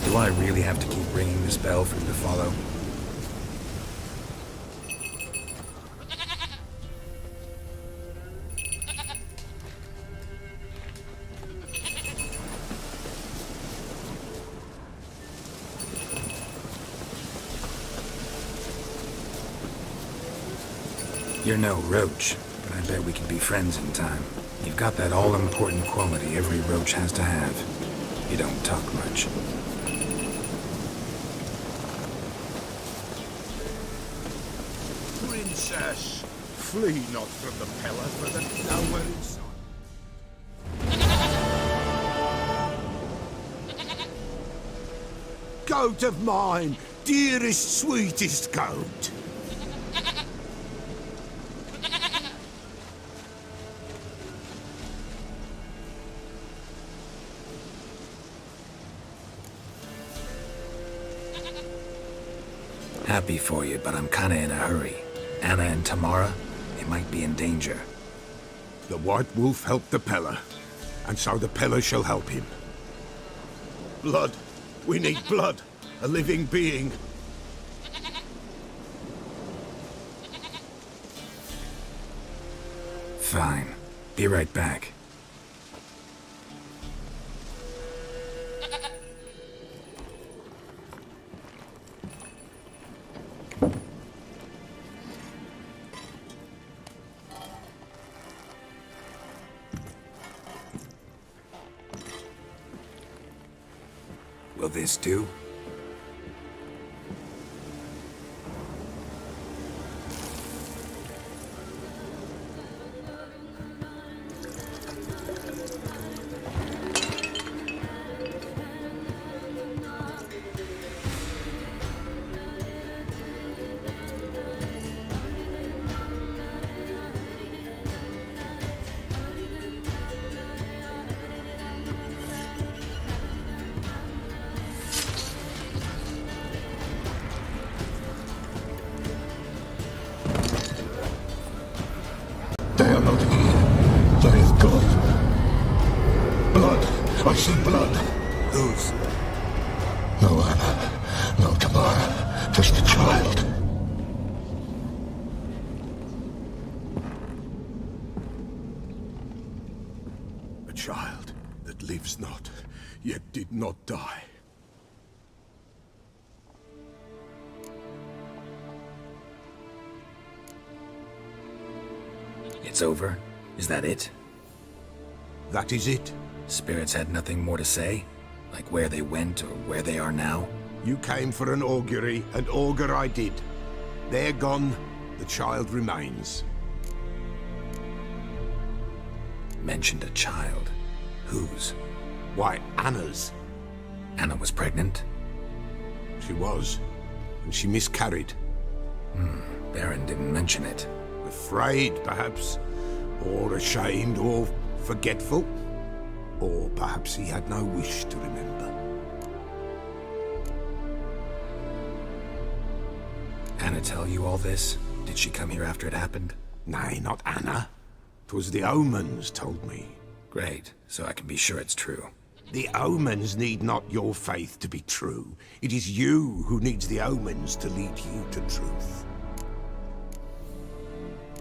Do I really have to keep ringing this bell for you to follow? You're no roach, but I bet we can be friends in time. You've got that all-important quality every roach has to have. You don't talk much. Princess, flee not from the pillar, for the nowhere inside. Goat of mine, dearest, sweetest goat. Happy for you, but I'm kinda in a hurry. Anna and Tamara, they might be in danger. The White Wolf helped the Peller, and so the Peller shall help him. Blood. We need blood. A living being. Fine. Be right back. Will this do? They are not here. There is blood. Blood. I see blood. Whose? No Anna. No Tamara. Just a child. A child that lives not, yet did not die. It's over? Is that it? That is it. Spirits had nothing more to say? Like where they went or where they are now? You came for an augury, and augur I did. They're gone, the child remains. Mentioned a child. Whose? Why, Anna's. Anna was pregnant? She was, and she miscarried. Baron didn't mention it. Afraid, perhaps, or ashamed, or forgetful. Or perhaps he had no wish to remember. Anna tell you all this? Did she come here after it happened? Nay, not Anna. 'Twas the omens told me. Great, so I can be sure it's true. The omens need not your faith to be true. It is you who needs the omens to lead you to truth.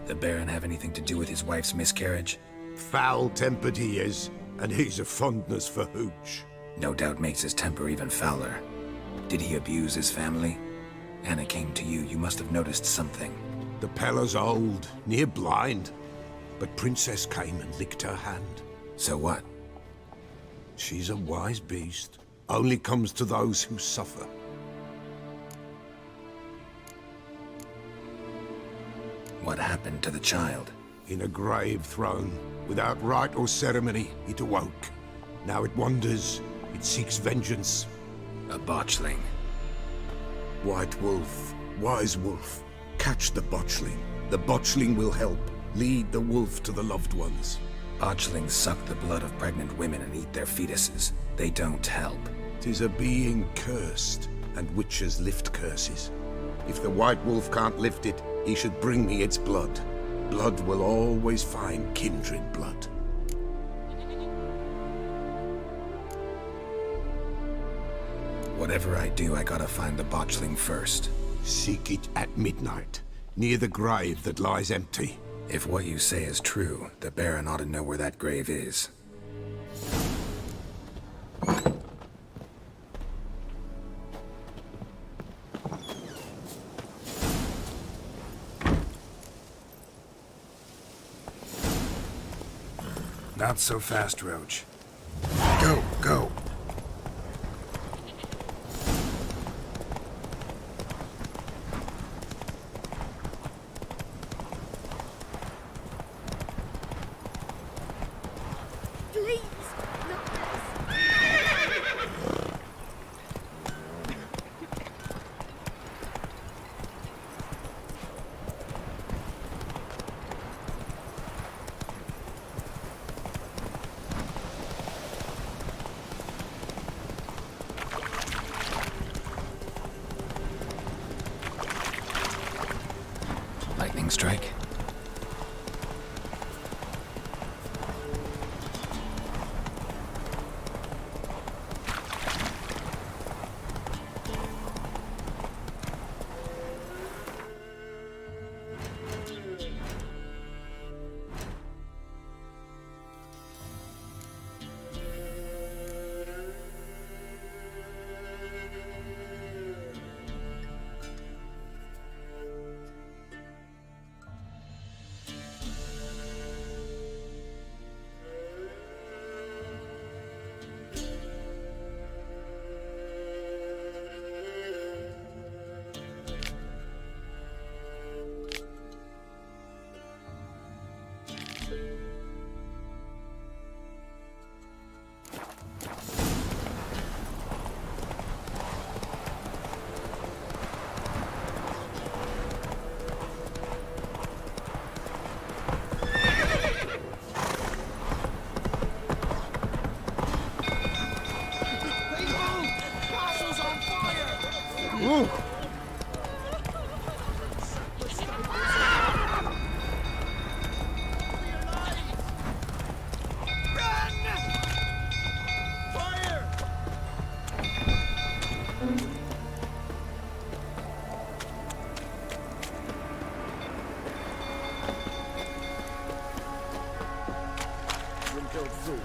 The Baron have anything to do with his wife's miscarriage? Foul-tempered he is, and he's a fondness for hooch. No doubt makes his temper even fouler. Did he abuse his family? Anna came to you. You must have noticed something. The Pella's old, near blind, but Princess came and licked her hand. So what? She's a wise beast. Only comes to those who suffer. What happened to the child? In a grave thrown. Without rite or ceremony, it awoke. Now it wanders. It seeks vengeance. A botchling. White wolf, wise wolf. Catch the botchling. The botchling will help. Lead the wolf to the loved ones. Botchlings suck the blood of pregnant women and eat their fetuses. They don't help. 'Tis a being cursed, and witches lift curses. If the white wolf can't lift it, he should bring me its blood. Blood will always find kindred blood. Whatever I do, I gotta find the botchling first. Seek it at midnight, near the grave that lies empty. If what you say is true, the Baron ought to know where that grave is. Not so fast, Roach. Go, go! Lightning strike.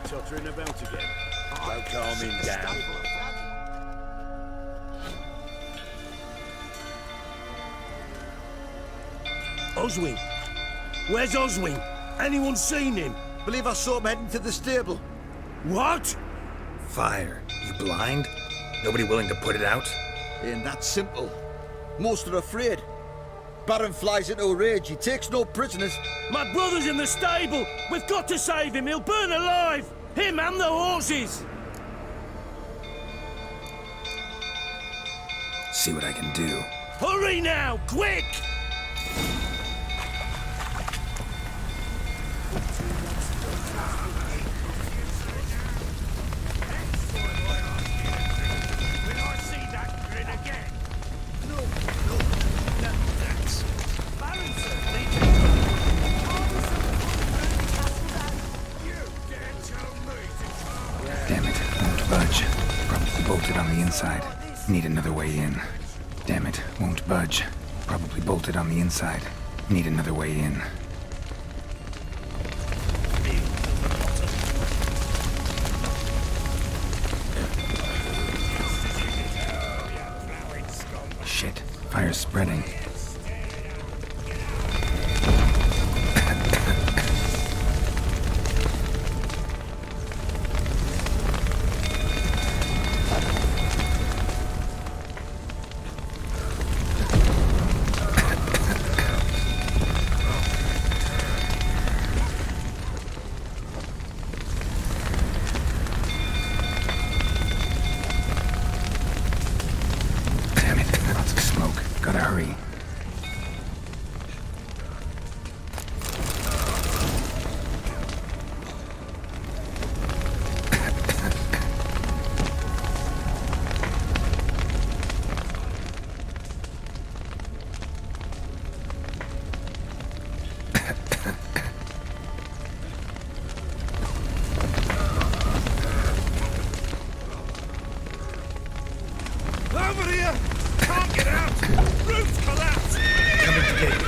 Tottering about again. Don't calm him down. Oswin! Where's Oswin? Anyone seen him? Believe I saw him heading to the stable. What? Fire. You blind? Nobody willing to put it out? Ain't that simple. Most are afraid. Baron flies into a rage. He takes no prisoners. My brother's in the stable! We've got to save him! He'll burn alive! Him and the horses! See what I can do. Hurry now! Quick! Damn it. Need another way in. Damn it, won't budge. Probably bolted on the inside. Need another way in. Shit, fire's spreading. Gotta hurry. Over here! Can't get out! Roof's collapsed! Coming to get you.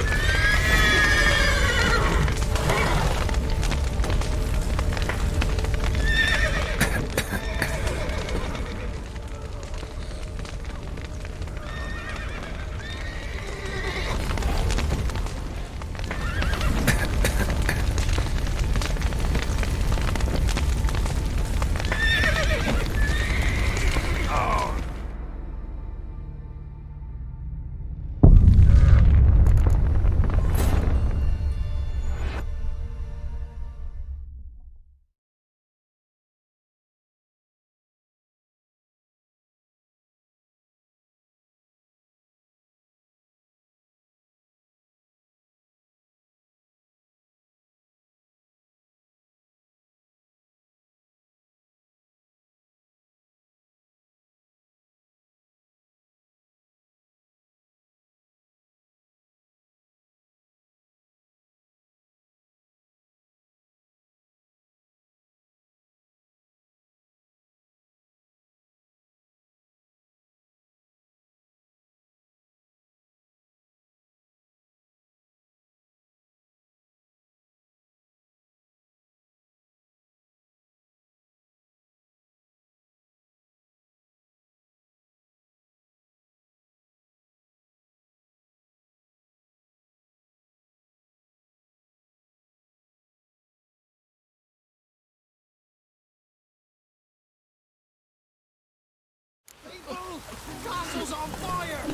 Castle's on fire!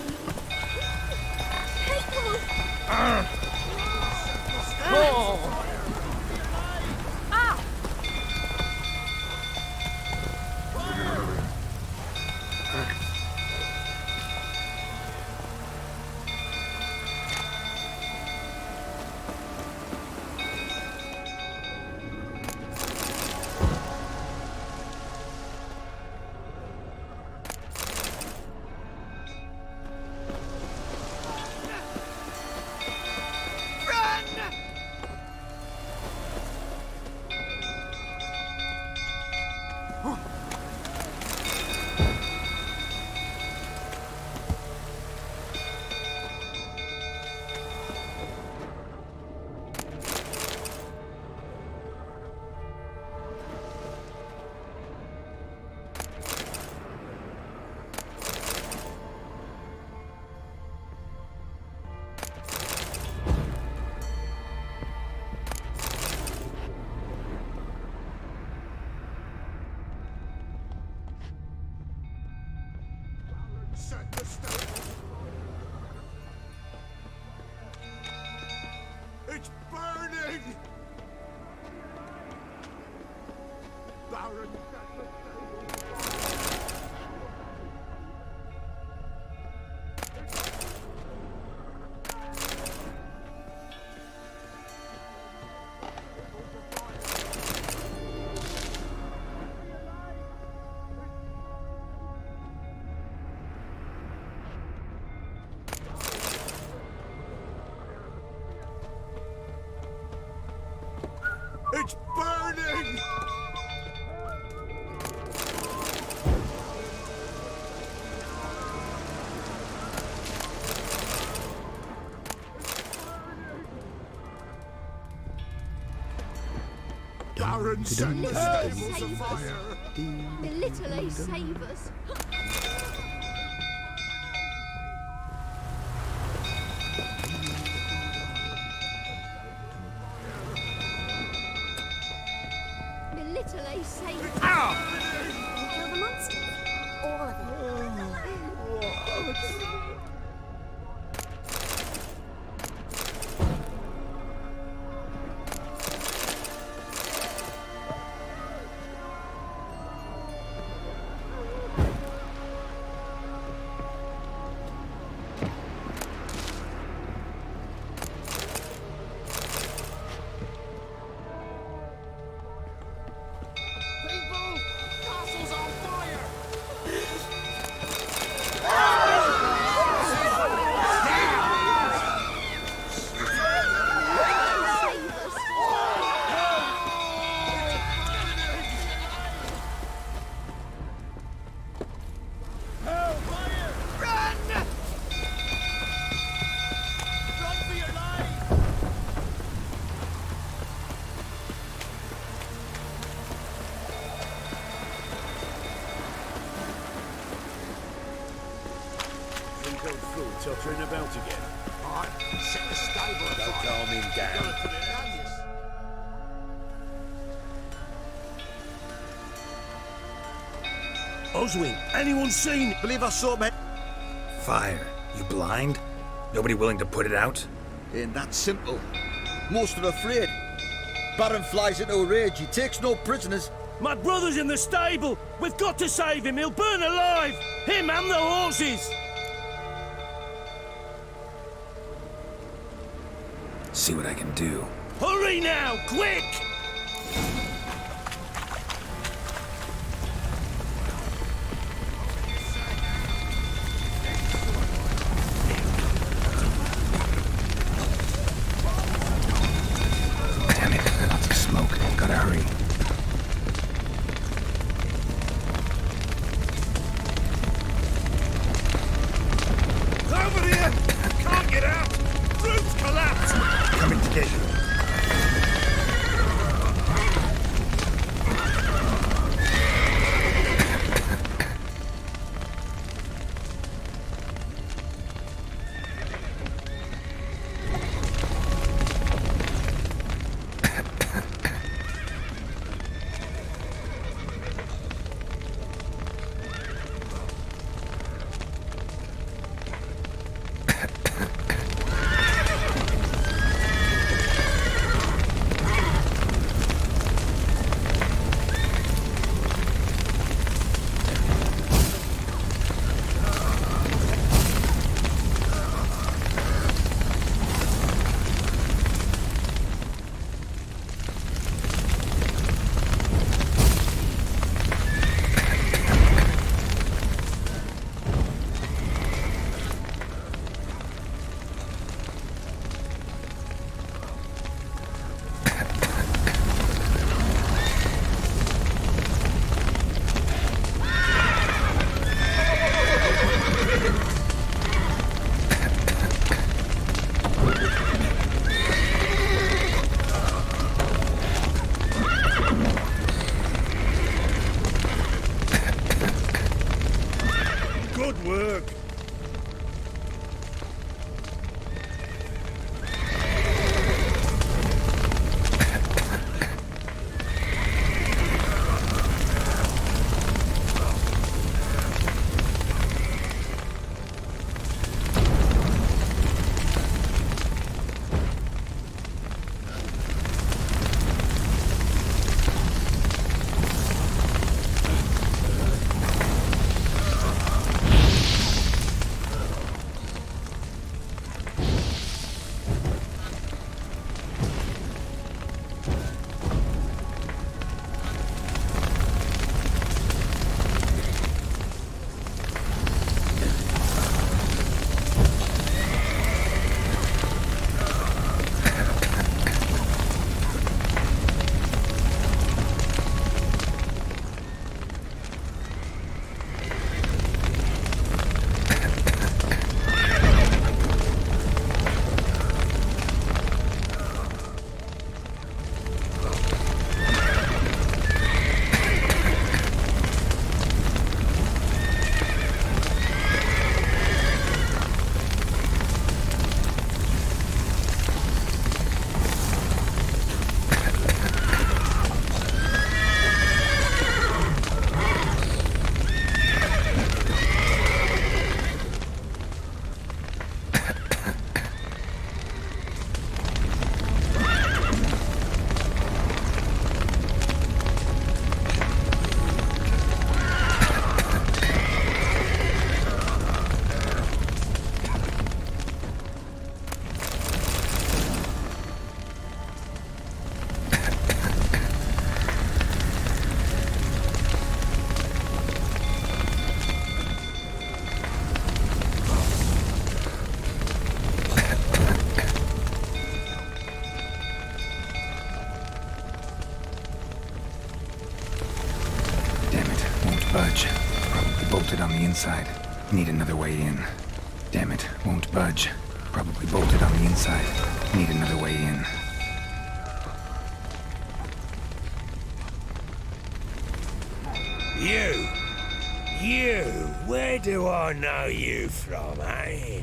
Set the stage. It's burning! Baron, set the stage. It's burning! Baron, set the stables afire! The little ace save us. The little ace save us. Kill the monster. All of them. Tuttering about again. Aye, set the stable afire. Don't calm him down. Oswin, anyone seen? Believe I saw me. Fire. You blind? Nobody willing to put it out? Ain't that simple. Most are afraid. Baron flies into a rage. He takes no prisoners. My brother's in the stable. We've got to save him. He'll burn alive. Him and the horses. See what I can do. Hurry now, quick! Damn it, lots of smoke. Gotta hurry. Over here! Can't get out! Roof's collapsed! Coming to get you. inside. Need another way in. Damn it, won't budge. Probably bolted on the inside. Need another way in. You, where do I know you from, eh?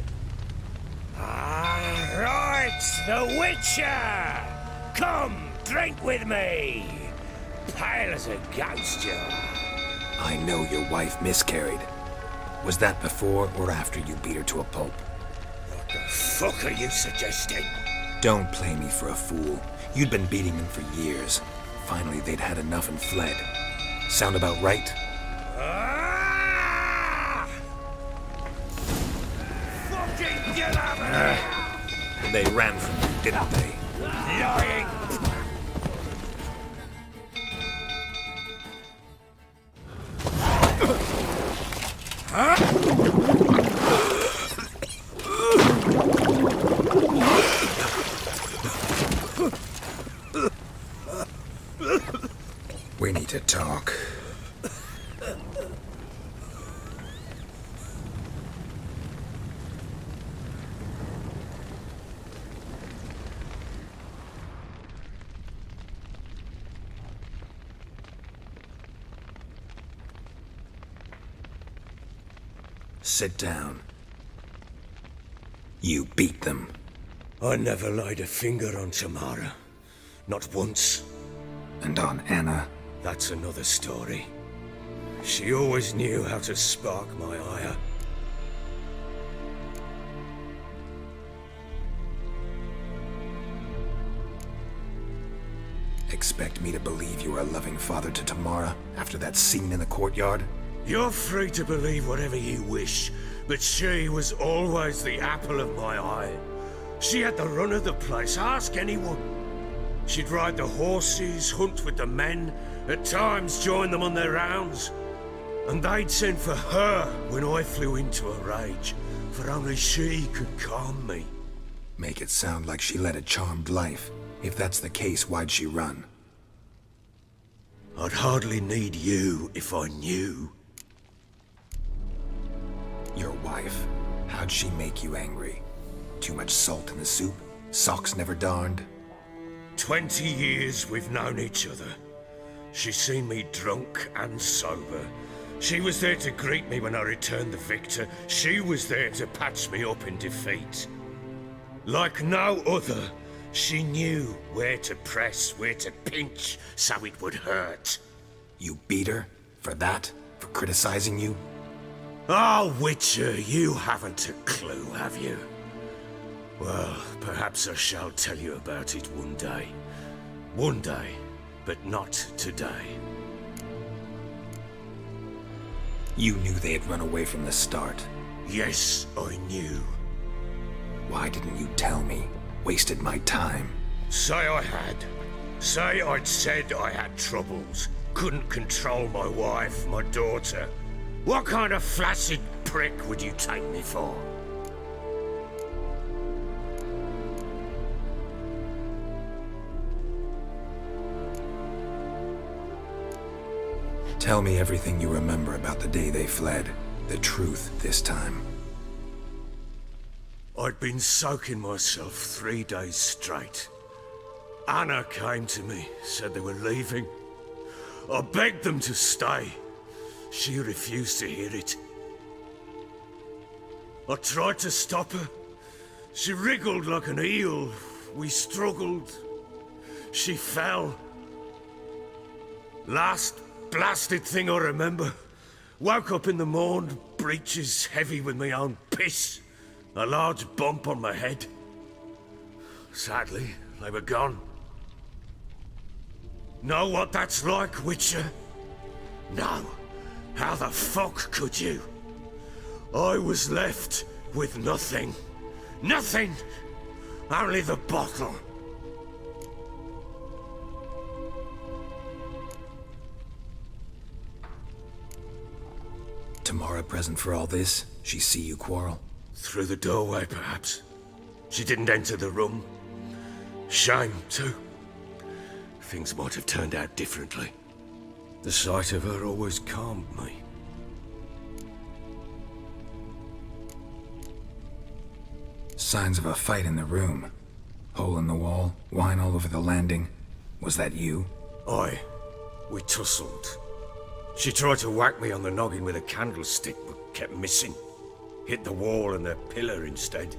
Ah, right, the Witcher! Come, drink with me! Pale as a ghost, you are. I know your wife miscarried. Was that before or after you beat her to a pulp? What the fuck are you suggesting? Don't play me for a fool. You'd been beating them for years. Finally, they'd had enough and fled. Sound about right? Ah! Fucking get out of here! They ran from you, didn't they? Lying! We need to talk. Sit down. You beat them. I never laid a finger on Tamara. Not once. And on Anna? That's another story. She always knew how to spark my ire. Expect me to believe you were a loving father to Tamara after that scene in the courtyard? You're free to believe whatever you wish, but she was always the apple of my eye. She had the run of the place, ask anyone. She'd ride the horses, hunt with the men, at times join them on their rounds. And they'd send for her when I flew into a rage, for only she could calm me. Make it sound like she led a charmed life. If that's the case, why'd she run? I'd hardly need you if I knew. Your wife, how'd she make you angry? Too much salt in the soup? Socks never darned? 20 years we've known each other. She's seen me drunk and sober. She was there to greet me when I returned the victor. She was there to patch me up in defeat. Like no other, she knew where to press, where to pinch, so it would hurt. You beat her? For that? For criticizing you? Oh, Witcher, you haven't a clue, have you? Well, perhaps I shall tell you about it one day. One day, but not today. You knew they had run away from the start. Yes, I knew. Why didn't you tell me? Wasted my time. Say I had. Say I'd said I had troubles. Couldn't control my wife, my daughter. What kind of flaccid prick would you take me for? Tell me everything you remember about the day they fled. The truth this time. I'd been soaking myself 3 days straight. Anna came to me, said they were leaving. I begged them to stay. She refused to hear it. I tried to stop her. She wriggled like an eel. We struggled. She fell. Last blasted thing I remember. Woke up in the morn, breeches heavy with my own piss. A large bump on my head. Sadly, they were gone. Know what that's like, Witcher? No. How the fuck could you? I was left with nothing. Nothing! Only the bottle. Tamara present for all this? She see you quarrel? Through the doorway, perhaps. She didn't enter the room. Shame, too. Things might have turned out differently. The sight of her always calmed me. signs of a fight in the room. Hole in the wall, wine all over the landing. Was that you? Aye. We tussled. She tried to whack me on the noggin with a candlestick, but kept missing. Hit the wall and the pillar instead.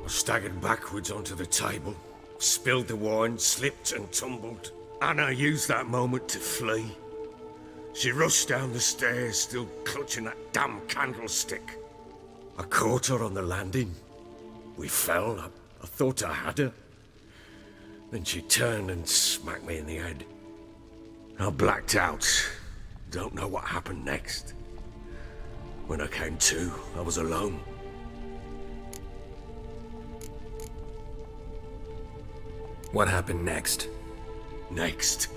I staggered backwards onto the table, spilled the wine, slipped and tumbled. Anna used that moment to flee. She rushed down the stairs, still clutching that damn candlestick. I caught her on the landing. We fell. I thought I had her. Then she turned and smacked me in the head. I blacked out. Don't know what happened next. When I came to, I was alone. What happened next? Next?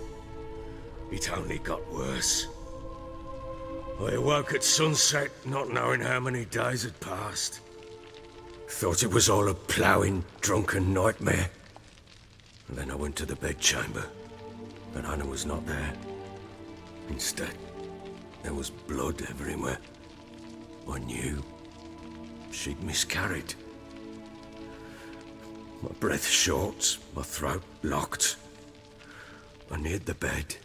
It only got worse. I awoke at sunset, not knowing how many days had passed. Thought it was all a ploughing, drunken nightmare. And then I went to the bedchamber, but Anna was not there. Instead, there was blood everywhere. I knew she'd miscarried. My breath short, my throat locked. I neared the bed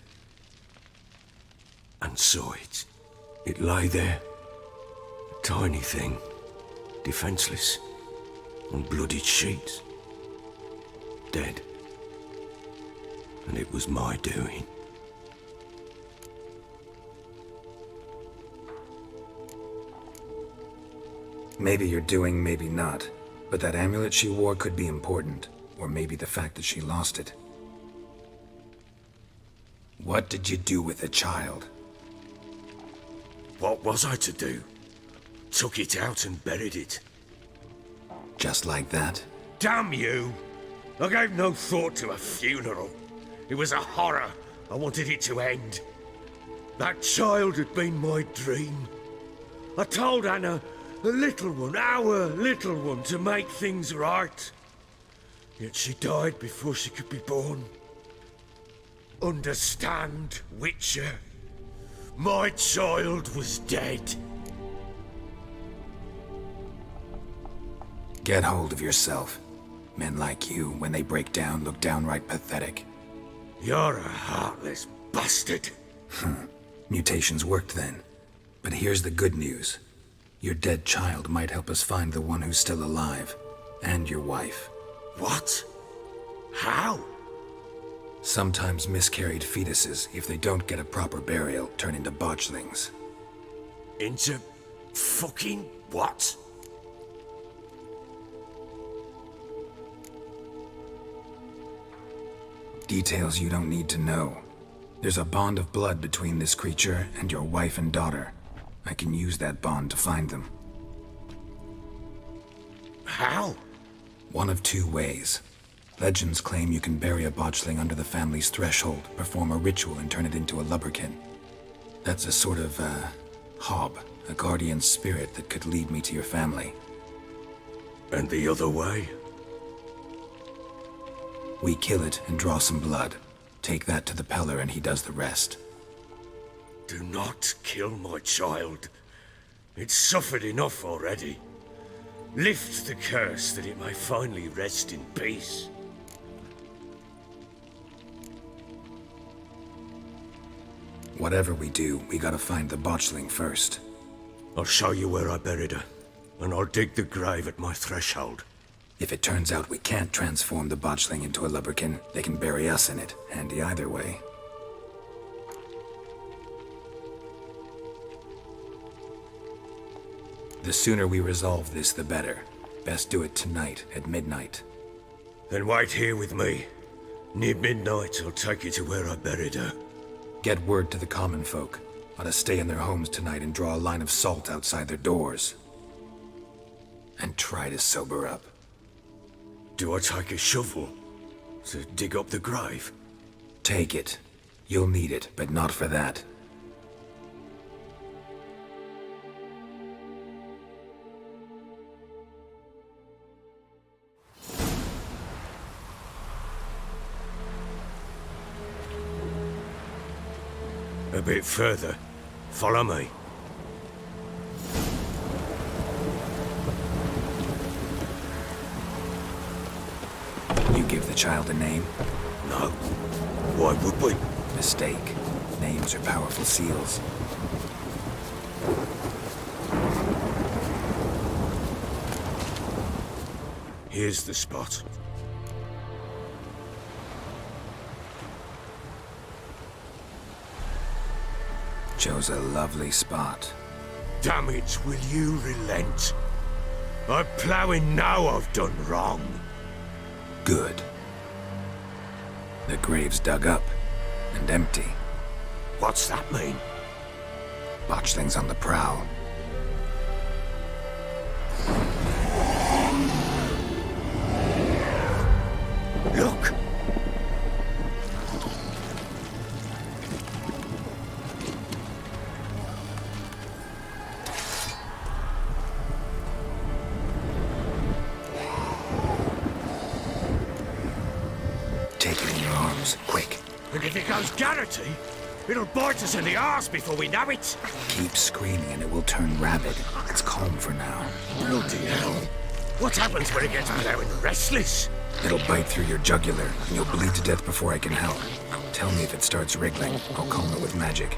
and saw it. It lay there, a tiny thing, defenseless, on bloodied sheets, dead. And it was my doing. Maybe you're doing, maybe not. But that amulet she wore could be important. Or maybe the fact that she lost it. What did you do with the child? What was I to do? Took it out and buried it. Just like that? Damn you! I gave no thought to a funeral. It was a horror. I wanted it to end. That child had been my dream. I told Anna, the little one, our little one, to make things right. Yet she died before she could be born. Understand, Witcher? My child was dead. Get hold of yourself. Men like you, when they break down, look downright pathetic. You're a heartless bastard. Mutations worked then. But here's the good news. Your dead child might help us find the one who's still alive. And your wife. What? How? Sometimes miscarried fetuses, if they don't get a proper burial, turn into botchlings. Into fucking what? Details you don't need to know. There's a bond of blood between this creature and your wife and daughter. I can use that bond to find them. How? One of two ways. Legends claim you can bury a botchling under the family's threshold, perform a ritual and turn it into a lubberkin. That's a sort of, hob, a guardian spirit that could lead me to your family. And the other way? We kill it and draw some blood. Take that to the Peller and he does the rest. Do not kill my child. It's suffered enough already. Lift the curse that it may finally rest in peace. Whatever we do, we gotta find the botchling first. I'll show you where I buried her, and I'll dig the grave at my threshold. If it turns out we can't transform the botchling into a lubberkin, they can bury us in it. Handy either way. The sooner we resolve this, the better. Best do it tonight, at midnight. Then wait here with me. Near midnight, I'll take you to where I buried her. Get word to the common folk. Ought to stay in their homes tonight and draw a line of salt outside their doors. And try to sober up. Do I take a shovel to dig up the grave? Take it. You'll need it, but not for that. A bit further. Follow me. give the child a name? No. Why would we? Mistake. Names are powerful seals. Here's the spot. Chose a lovely spot. Damn it, will you relent? I'm ploughing now I've done wrong. Good. The grave's dug up and empty. What's that mean? Botchling's on the prowl. Look! Take it in your arms, quick. And if it goes Garrity, it'll bite us in the arse before we know it. Keep screaming and it will turn rabid. It's calm for now. Bloody hell. What happens when it gets plowing restless? It'll bite through your jugular, and you'll bleed to death before I can help. Tell me if it starts wriggling. I'll calm it with magic.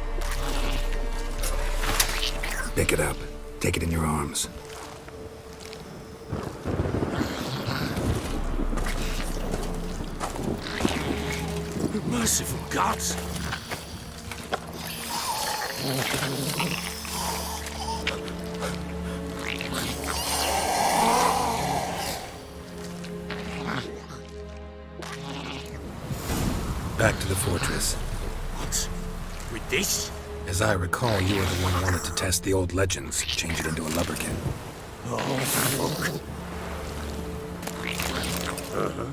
Pick it up. Take it in your arms. Merciful gods! Back to the fortress. What? With this? As I recall, you were the one who wanted to test the old legends, change it into a lubberkin. Oh, fuck. Uh-huh.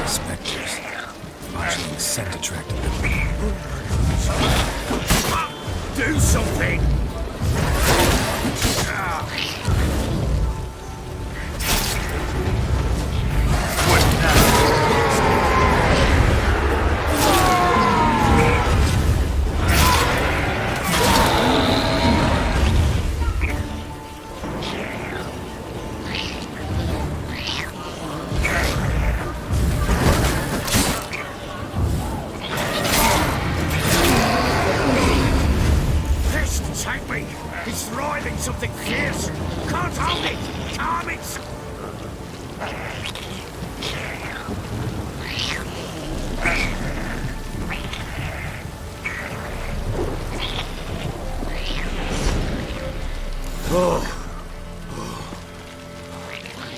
Spectres. Botchling's scent attracted them. Do something! Take me! It's writhing something fierce! Can't hold it! Calm it!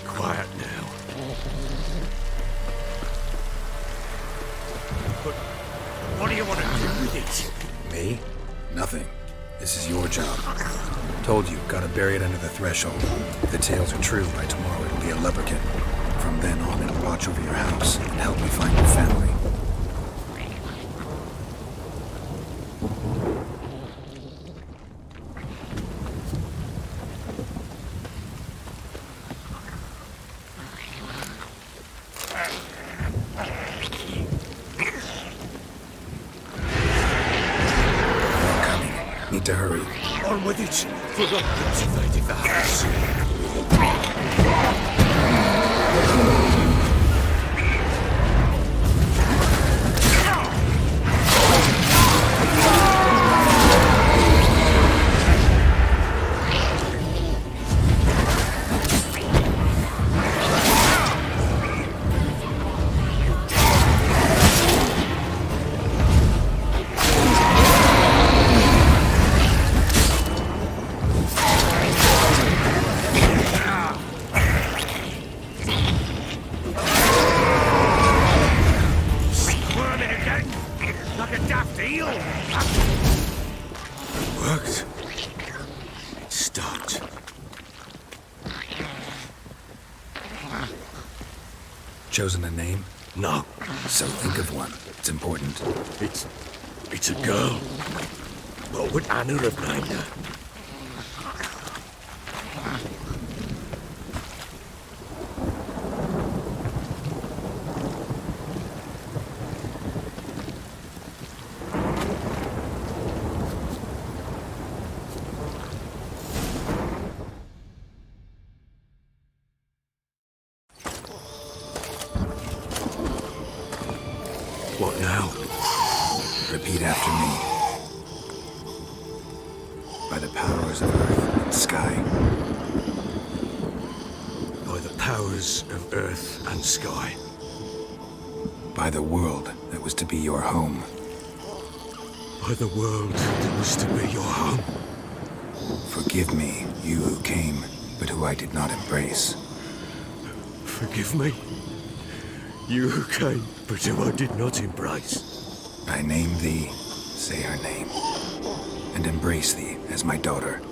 Quiet now. But what do you want to do with it? Me? Nothing. This is your job. Told you, gotta bury it under the threshold. If the tales are true, by tomorrow it'll be a lubberkin. From then on, it'll watch over your house and help me find your family. Need to hurry. On with it! For the cultivated the house! Like a daft eel! It worked. It stopped. chosen a name? No. So think of one. It's important. It's a girl. What would Anna have named her? What now? Repeat after me. By the powers of earth and sky. By the powers of earth and sky. By the world that was to be your home. By the world that was to be your home. Forgive me, you who came, but who I did not embrace. Forgive me. You who came, but who I did not embrace. I name thee, say her name, and embrace thee as my daughter.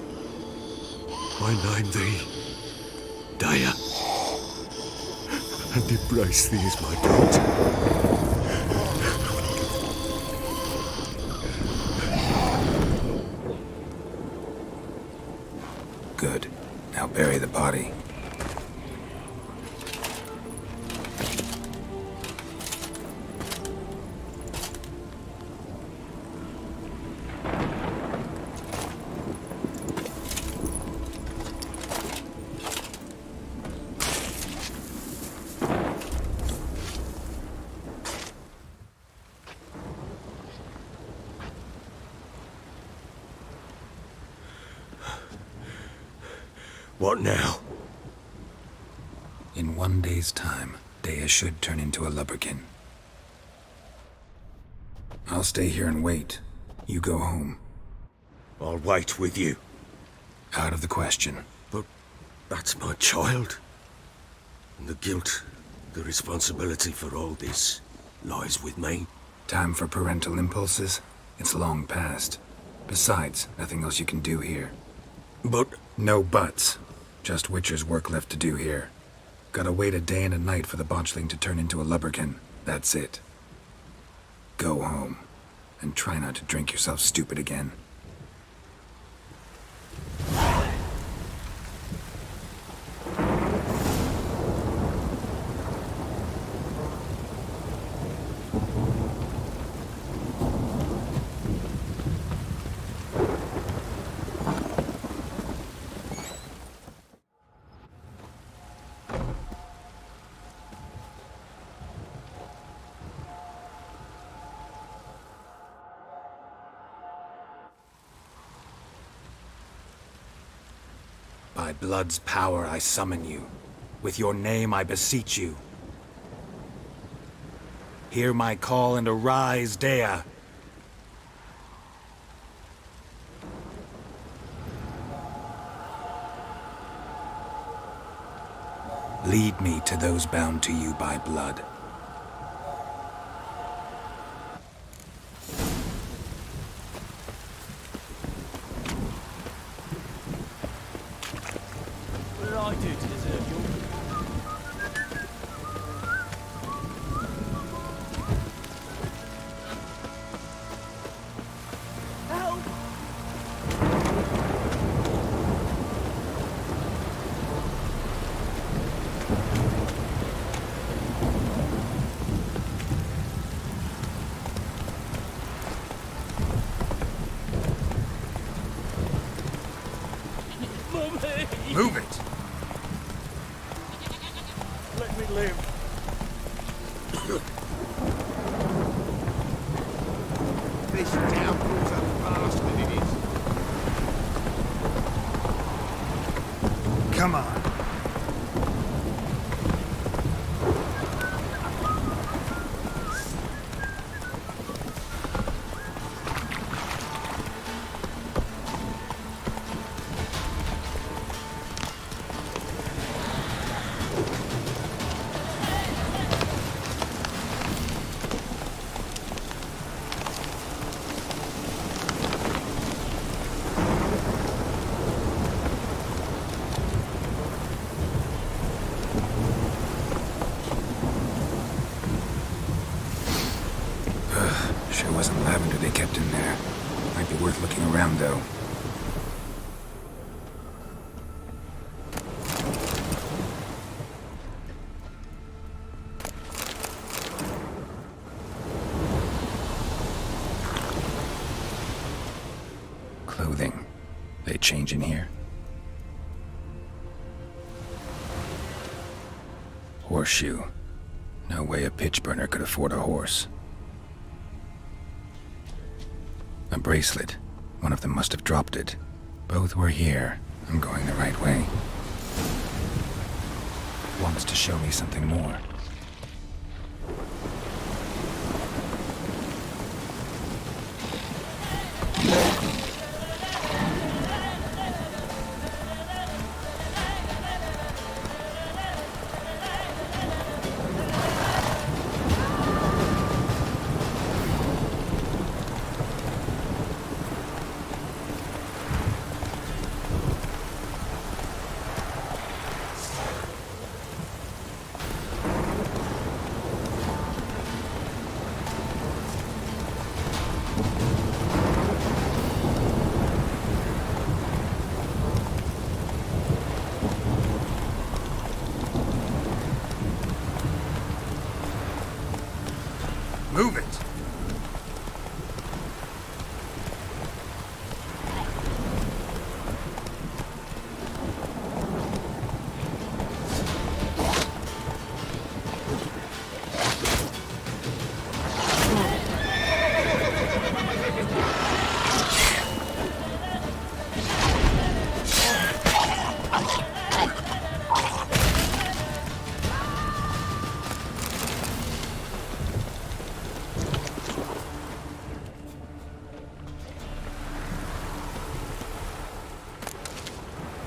I name thee, Daya, and embrace thee as my daughter. Good. Now bury the body. What now? In 1 day's time, Dea should turn into a lubberkin. I'll stay here and wait. You go home. I'll wait with you. Out of the question. But that's my child. And the guilt, the responsibility for all this lies with me. Time for parental impulses? It's long past. Besides, nothing else you can do here. But... No buts. Just Witcher's work left to do here. Gotta wait a day and a night for the botchling to turn into a lubberkin. That's it. Go home. And try not to drink yourself stupid again. By blood's power I summon you. With your name I beseech you. Hear my call and arise, Dea. Lead me to those bound to you by blood. What did I do to deserve your... Move it! Let me live. This downfall's a bastard, it is. Come on. wasn't lavender they kept in there. Might be worth looking around, though. Clothing. They change in here? Horseshoe. No way a pitch burner could afford a horse. A bracelet. One of them must have dropped it. Both were here. I'm going the right way. Wants to show me something more. Move it!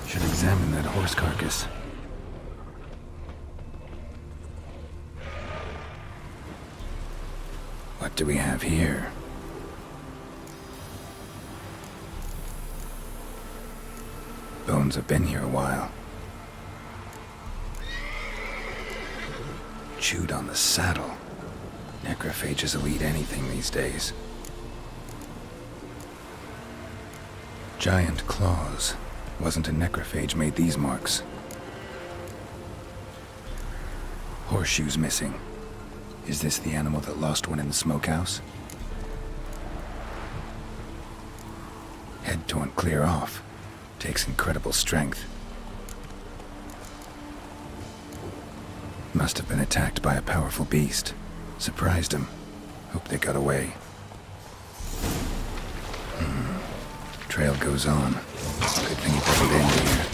Should examine that horse carcass. What do we have here? Bones have been here a while. Chewed on the saddle. Necrophages will eat anything these days. Giant claws. Wasn't a necrophage made these marks. Horseshoes missing. Is this the animal that lost one in the smokehouse? Head torn clear off. Takes incredible strength. Must have been attacked by a powerful beast. Surprised him. Hope they got away. Trail goes on. Good thing it doesn't end here.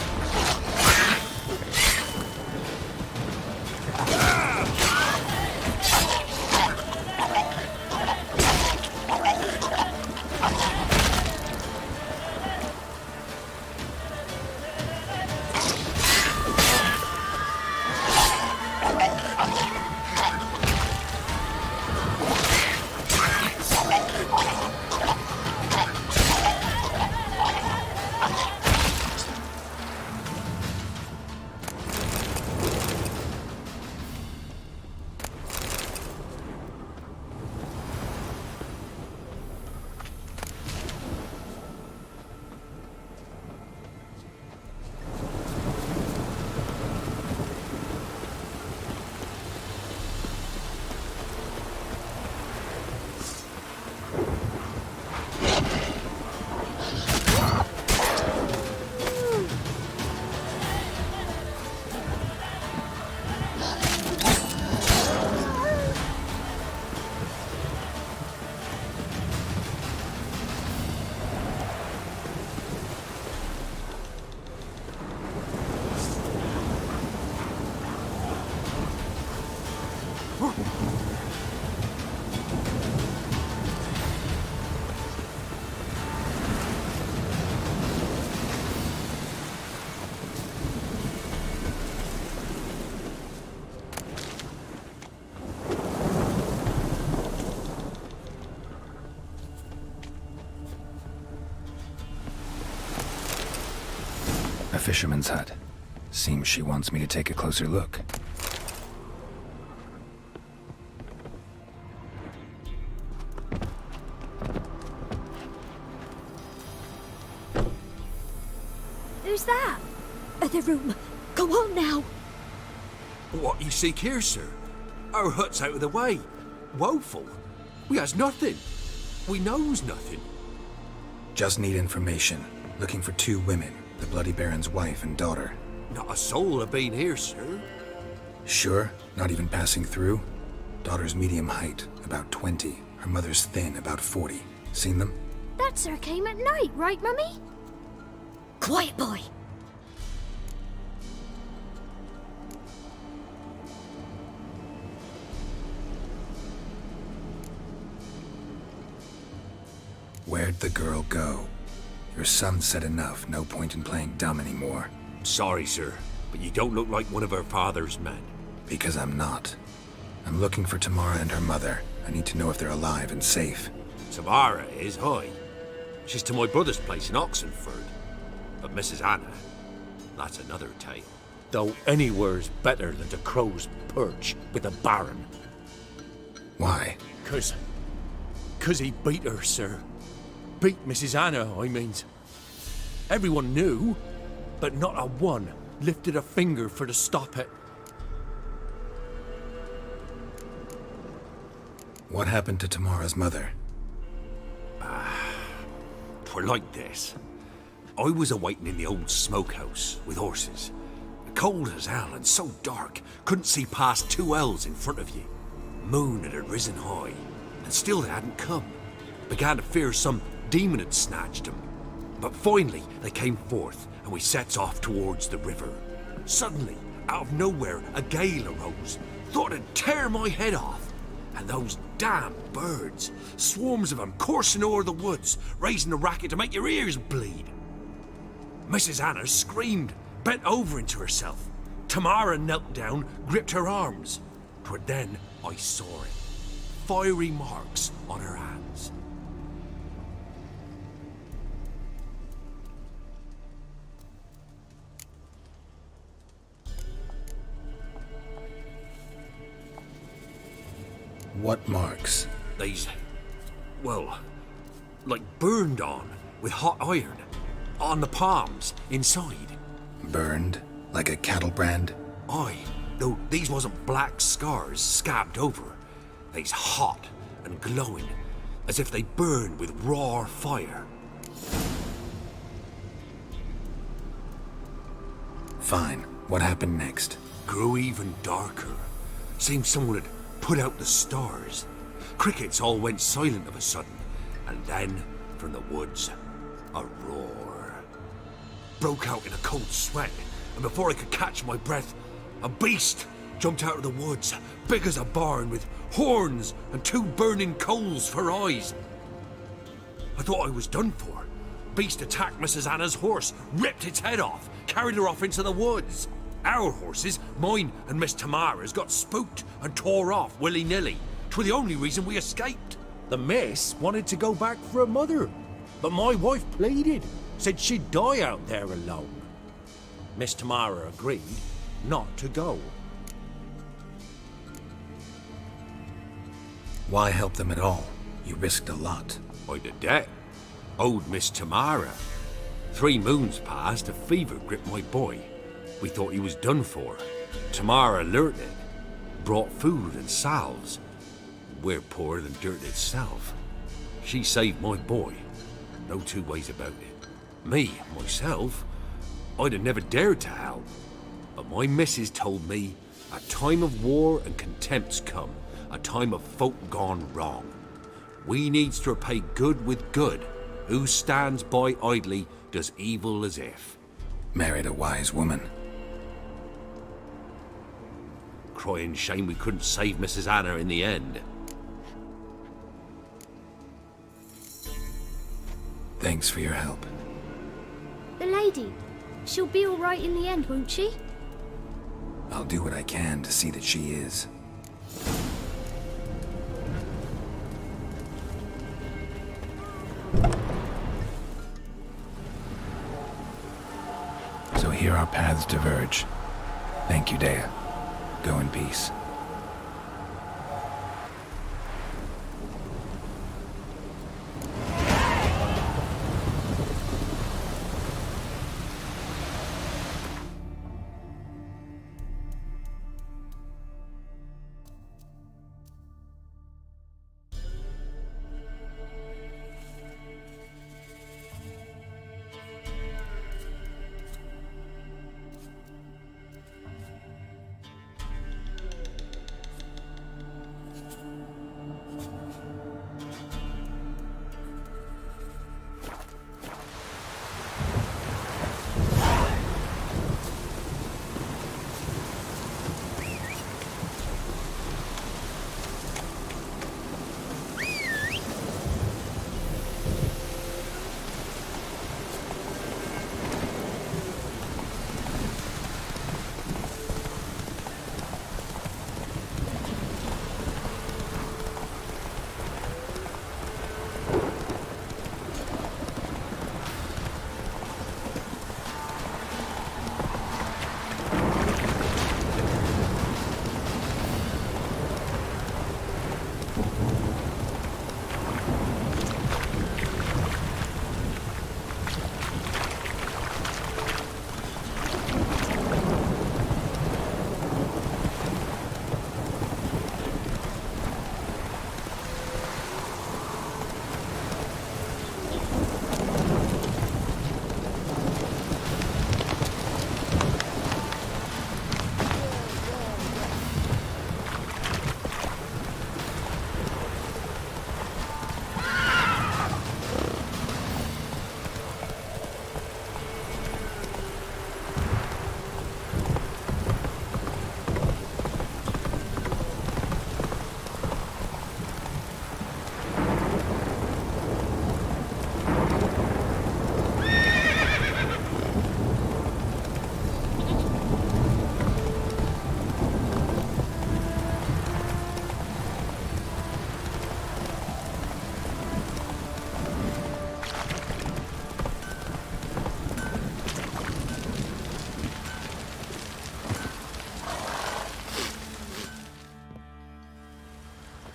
A fisherman's hut. Seems she wants me to take a closer look. Other room. Go on now. What you seek here, sir? Our hut's out of the way. Woeful. We has nothing. We knows nothing. Just need information. Looking for 2 women, the Bloody Baron's wife and daughter. Not a soul have been here, sir. Sure? Not even passing through? Daughter's medium height, about 20. Her mother's thin, about 40. Seen them? That sir came at night, right, Mummy? Quiet, boy. Where'd the girl go? Your son said enough. No point in playing dumb anymore. Sorry, sir, but you don't look like one of her father's men. Because I'm not. I'm looking for Tamara and her mother. I need to know if they're alive and safe. Tamara is, aye. She's to my brother's place in Oxenford. But Mrs. Anna, that's another tale. Though anywhere's better than the Crow's Perch with the Baron. Why? 'Cause he beat her, sir. Beat Mrs. Anna, I means. Everyone knew, but not a one lifted a finger for to stop it. What happened to Tamara's mother? 'Twere like this. I was awaiting in the old smokehouse with horses. Cold as hell and so dark, couldn't see past 2 ells in front of you. Moon had risen high, and still they hadn't come. Began to fear some demon had snatched them. But finally they came forth, and we sets off towards the river. Suddenly, out of nowhere, a gale arose. Thought it'd tear my head off. And those damn birds, swarms of them coursing o'er the woods, raising a racket to make your ears bleed. Mrs. Anna screamed, bent over into herself. Tamara knelt down, gripped her arms. 'Twere then I saw it. Fiery marks on her hands. What marks? These, well, like burned on with hot iron. On the palms, inside. Burned? Like a cattle brand? Aye, though these wasn't black scars scabbed over. They's hot and glowing, as if they burned with raw fire. Fine. What happened next? Grew even darker. Seemed someone had put out the stars. Crickets all went silent of a sudden, and then, from the woods, a roar. Broke out in a cold sweat, and before I could catch my breath, a beast jumped out of the woods, big as a barn, with horns and 2 burning coals for eyes. I thought I was done for. Beast attacked Mrs. Anna's horse, ripped its head off, carried her off into the woods. Our horses, mine and Miss Tamara's, got spooked and tore off willy-nilly. 'Twere the only reason we escaped. The miss wanted to go back for her mother, but my wife pleaded, said she'd die out there alone. Miss Tamara agreed not to go. Why help them at all? You risked a lot. I'd a debt. Owed Miss Tamara. 3 moons passed, a fever gripped my boy. We thought he was done for. Tamara learnt it. Brought food and salves. We're poorer than dirt itself. She saved my boy. No 2 ways about it. Me, myself, I'd have never dared to help. But my missus told me a time of war and contempt's come. A time of folk gone wrong. We needs to repay good with good. Who stands by idly does evil as if. Married a wise woman. Crying shame we couldn't save Mrs. Anna in the end. Thanks for your help. The lady. She'll be all right in the end, won't she? I'll do what I can to see that she is. So here our paths diverge. Thank you, Dea. Go in peace.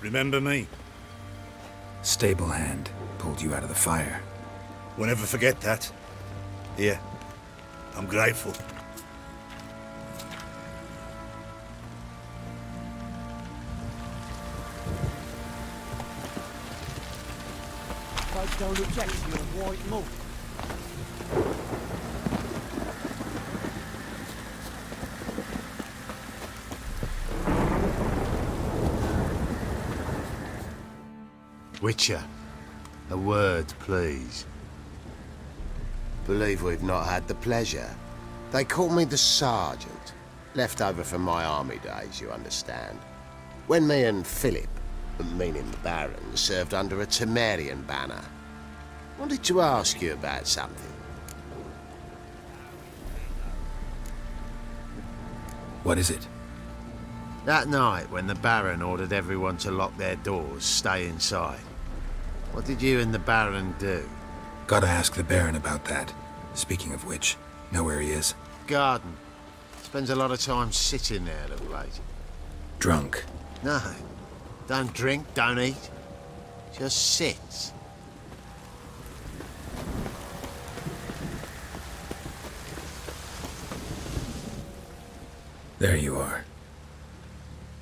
Remember me? Stable hand pulled you out of the fire. We'll never forget that. Here, I'm grateful. Folks don't object to your white malt. Witcher, a word, please. Believe we've not had the pleasure. They call me the Sergeant. Left over from my army days, you understand. When me and Philip, meaning the Baron, served under a Temerian banner. Wanted to ask you about something. What is it? That night, when the Baron ordered everyone to lock their doors, stay inside. What did you and the Baron do? Gotta ask the Baron about that. Speaking of which, know where he is? Garden. Spends a lot of time sitting there, look late. Drunk. No. Don't drink, don't eat. Just sits. There you are.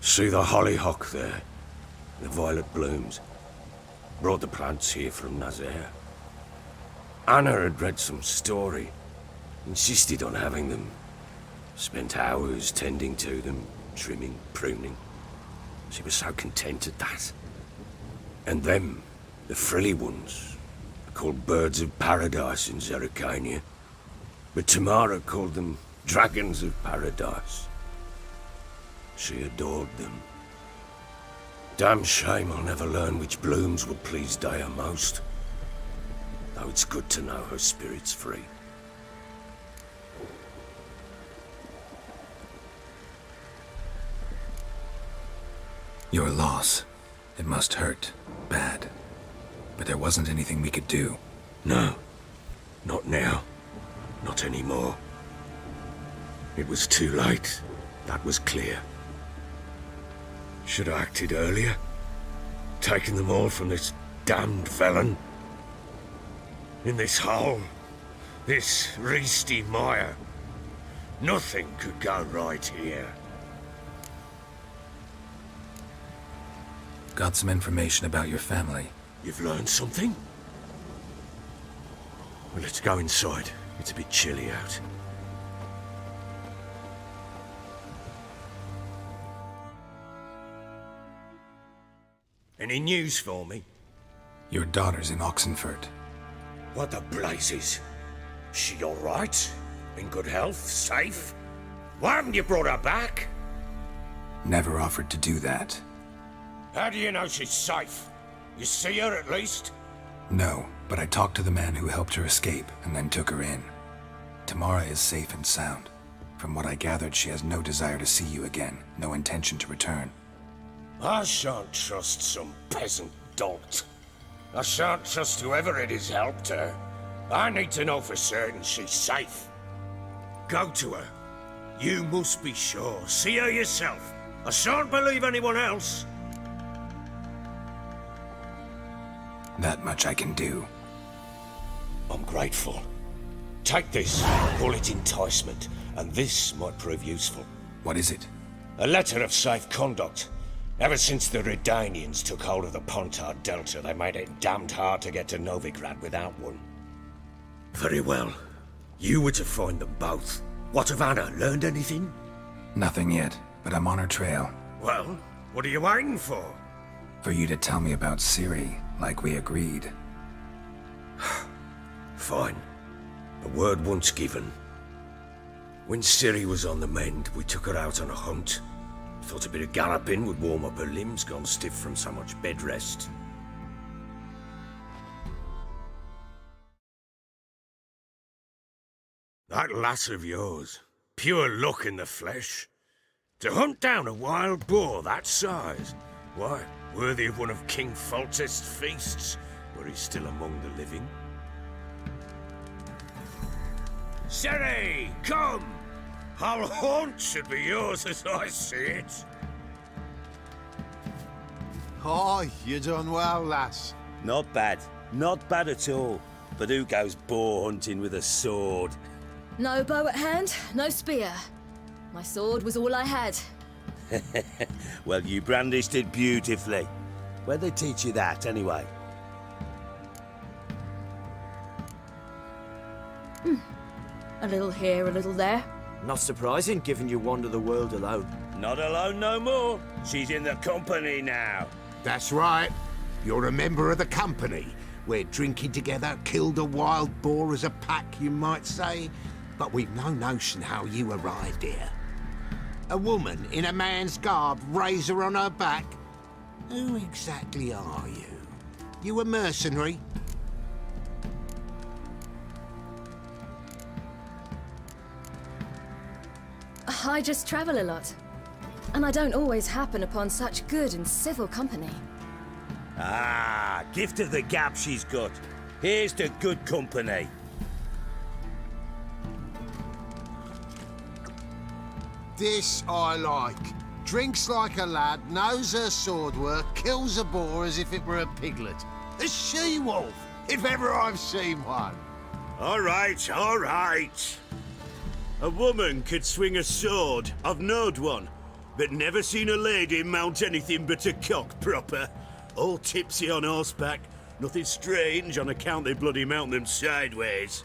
See the hollyhock there? The violet blooms. Brought the plants here from Nazaire. Anna had read some story. Insisted on having them. Spent hours tending to them, trimming, pruning. She was so content at that. And them, the frilly ones, called birds of paradise in Zerrikania. But Tamara called them dragons of paradise. She adored them. Damn shame I'll never learn which blooms would please Dea most. Though it's good to know her spirit's free. Your loss. It must hurt. Bad. But there wasn't anything we could do. No. Not now. Not anymore. It was too late. That was clear. Should have acted earlier. Taken them all from this damned felon. In this hole. This reesty mire. Nothing could go right here. Got some information about your family. You've learned something? Well, let's go inside. It's a bit chilly out. Any news for me? Your daughter's in Oxenfurt. What the blazes? She all right? In good health? Safe? Why haven't you brought her back? Never offered to do that. How do you know she's safe? You see her at least? No, but I talked to the man who helped her escape and then took her in. Tamara is safe and sound. From what I gathered, she has no desire to see you again, no intention to return. I shan't trust some peasant dolt. I shan't trust whoever it is helped her. I need to know for certain she's safe. Go to her. You must be sure. See her yourself. I shan't believe anyone else. That much I can do. I'm grateful. Take this. Call it enticement, and this might prove useful. What is it? A letter of safe conduct. Ever since the Redanians took hold of the Pontar Delta, they made it damned hard to get to Novigrad without one. Very well. You were to find them both. What of Anna? Learned anything? Nothing yet, but I'm on her trail. Well, what are you waiting for? For you to tell me about Ciri, like we agreed. Fine. A word once given. When Ciri was on the mend, we took her out on a hunt. Thought a bit of galloping would warm up her limbs, gone stiff from so much bed rest. That lass of yours, pure luck in the flesh. To hunt down a wild boar that size, why, worthy of one of King Foltest's feasts, were he still among the living. Ciri, come! Whole haunt should be yours as I see it. Oh, you done well, lass. Not bad. Not bad at all. But who goes boar hunting with a sword? No bow at hand, no spear. My sword was all I had. Well, you brandished it beautifully. Where'd they teach you that, anyway? A little here, a little there. Not surprising, given you wander the world alone. Not alone no more. She's in the company now. That's right. You're a member of the company. We're drinking together, killed a wild boar as a pack, you might say. But we've no notion how you arrived here. A woman in a man's garb, razor on her back. Who exactly are you? You a mercenary? I just travel a lot. And I don't always happen upon such good and civil company. Ah, gift of the gab she's got. Here's to good company. This I like. Drinks like a lad, knows her sword work, kills a boar as if it were a piglet. A she-wolf, if ever I've seen one. All right, all right. A woman could swing a sword. I've knowed one, but never seen a lady mount anything but a cock proper. All tipsy on horseback. Nothing strange on account they bloody mount them sideways.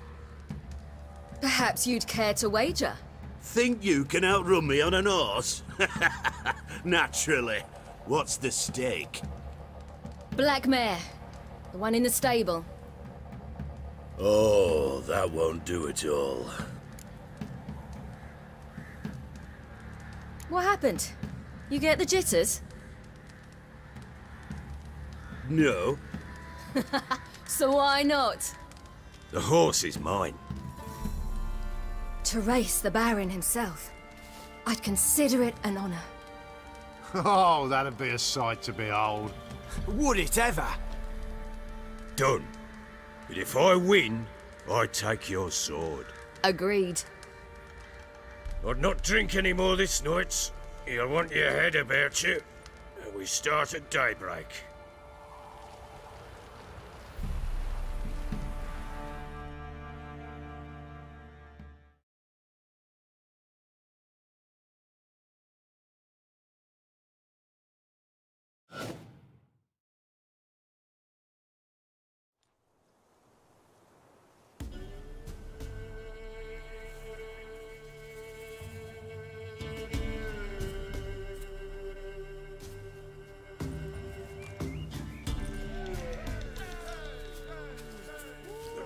Perhaps you'd care to wager? Think you can outrun me on an horse? Naturally. What's the stake? Black mare. The one in the stable. Oh, that won't do at all. What happened? You get the jitters? No. So why not? The horse is mine. To race the Baron himself. I'd consider it an honor. Oh, that'd be a sight to behold. Would it ever? Done. But if I win, I take your sword. Agreed. I'd not drink any more this night. You'll want your head about you. And we start at daybreak.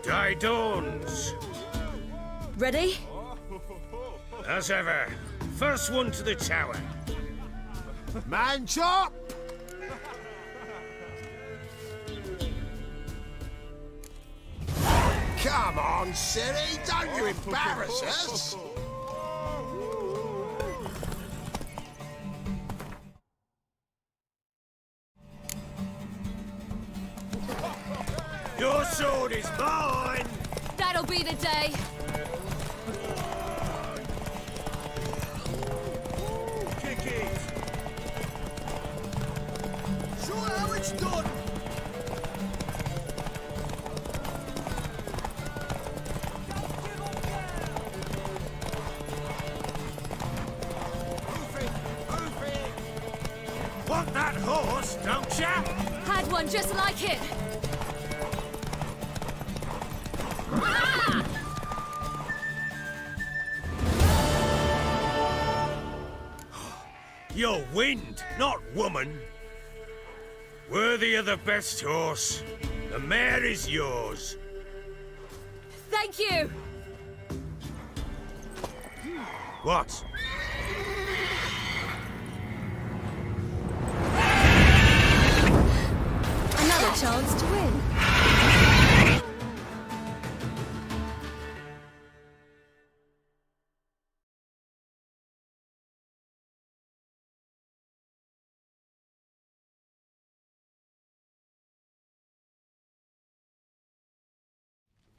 The day dawns. Ready? As ever, first one to the tower. Man chop! Come on, Siri, don't you embarrass us! Your sword is mine! That'll be the day. Kick it! Show how it's done! Want that horse, don't ya? Had one just like it. You're wind, not woman. Worthy of the best horse. The mare is yours. Thank you. What? Another chance to win.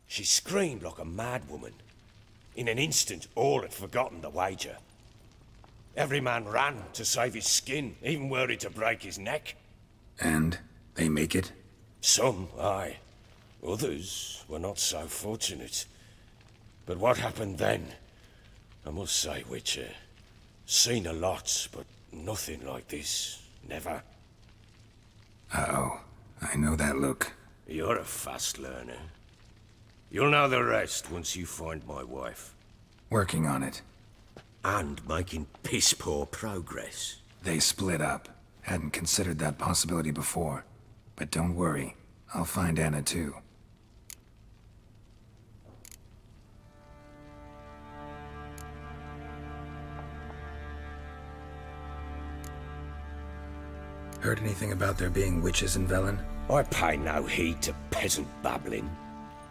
She screamed like a mad woman. In an instant, all had forgotten the wager. Every man ran to save his skin, even were it to break his neck. And they make it? Some, aye. Others were not so fortunate. But what happened then? I must say, Witcher, seen a lot, but nothing like this. Never. Uh-oh. I know that look. You're a fast learner. You'll know the rest once you find my wife. Working on it. And making piss-poor progress. They split up. Hadn't considered that possibility before. But don't worry. I'll find Anna too. Heard anything about there being witches in Velen? I pay no heed to peasant babbling.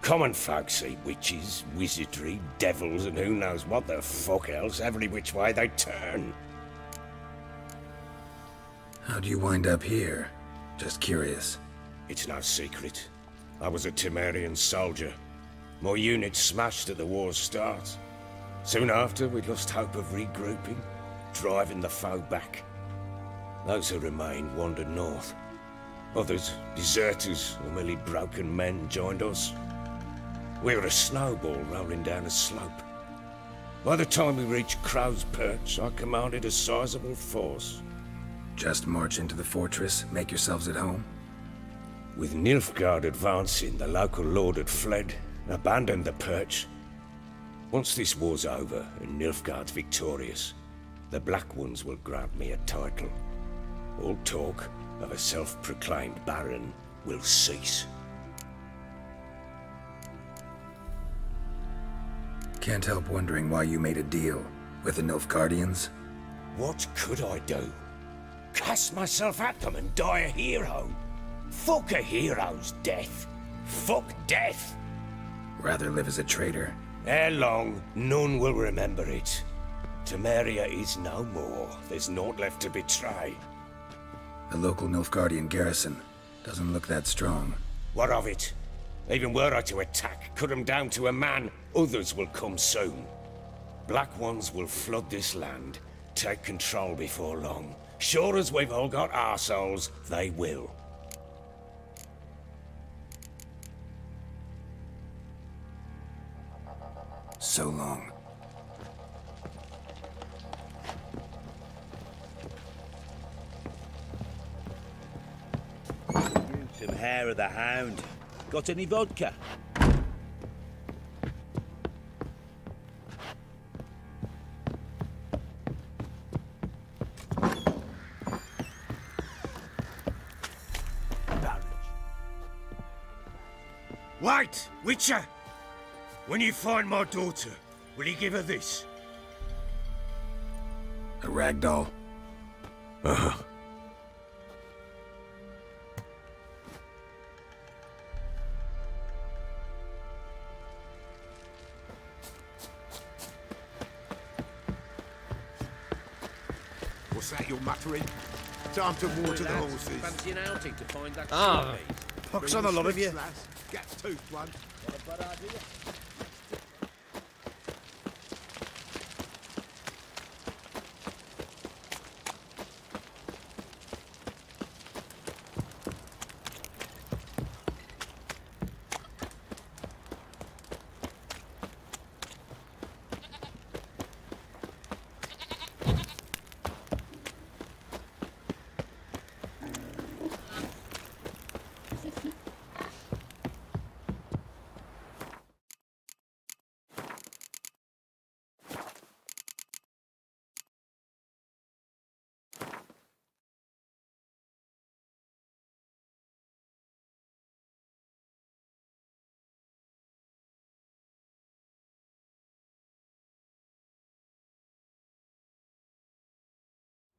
Common folk see witches, wizardry, devils, and who knows what the fuck else every which way they turn. How'd you wind up here? Just curious. It's no secret. I was a Temerian soldier. My unit smashed at the war's start. Soon after, we lost hope of regrouping, driving the foe back. Those who remained wandered north. Others, deserters or merely broken men, joined us. We were a snowball rolling down a slope. By the time we reached Crow's Perch, I commanded a sizable force. Just march into the fortress, make yourselves at home? With Nilfgaard advancing, the local lord had fled, abandoned the Perch. Once this war's over and Nilfgaard's victorious, the Black Ones will grant me a title. All talk of a self-proclaimed baron will cease. Can't help wondering why you made a deal with the Nilfgaardians. What could I do? Cast myself at them and die a hero? Fuck a hero's death. Fuck death. Rather live as a traitor. Ere long, none will remember it. Temeria is no more. There's naught left to betray. The local Nilfgaardian garrison doesn't look that strong. What of it? Even were I to attack, cut them down to a man, others will come soon. Black Ones will flood this land, take control before long. Sure as we've all got arseholes, they will. So long. Some hair of the hound. Got any vodka? Wait, Witcher! When you find my daughter, will you give her this? A rag doll? Uh-huh. What's that you're muttering? Time to water the horses. Fancy an outing to find that Ah, pox on the lot of you. Gap-toothed one. Not a bad idea.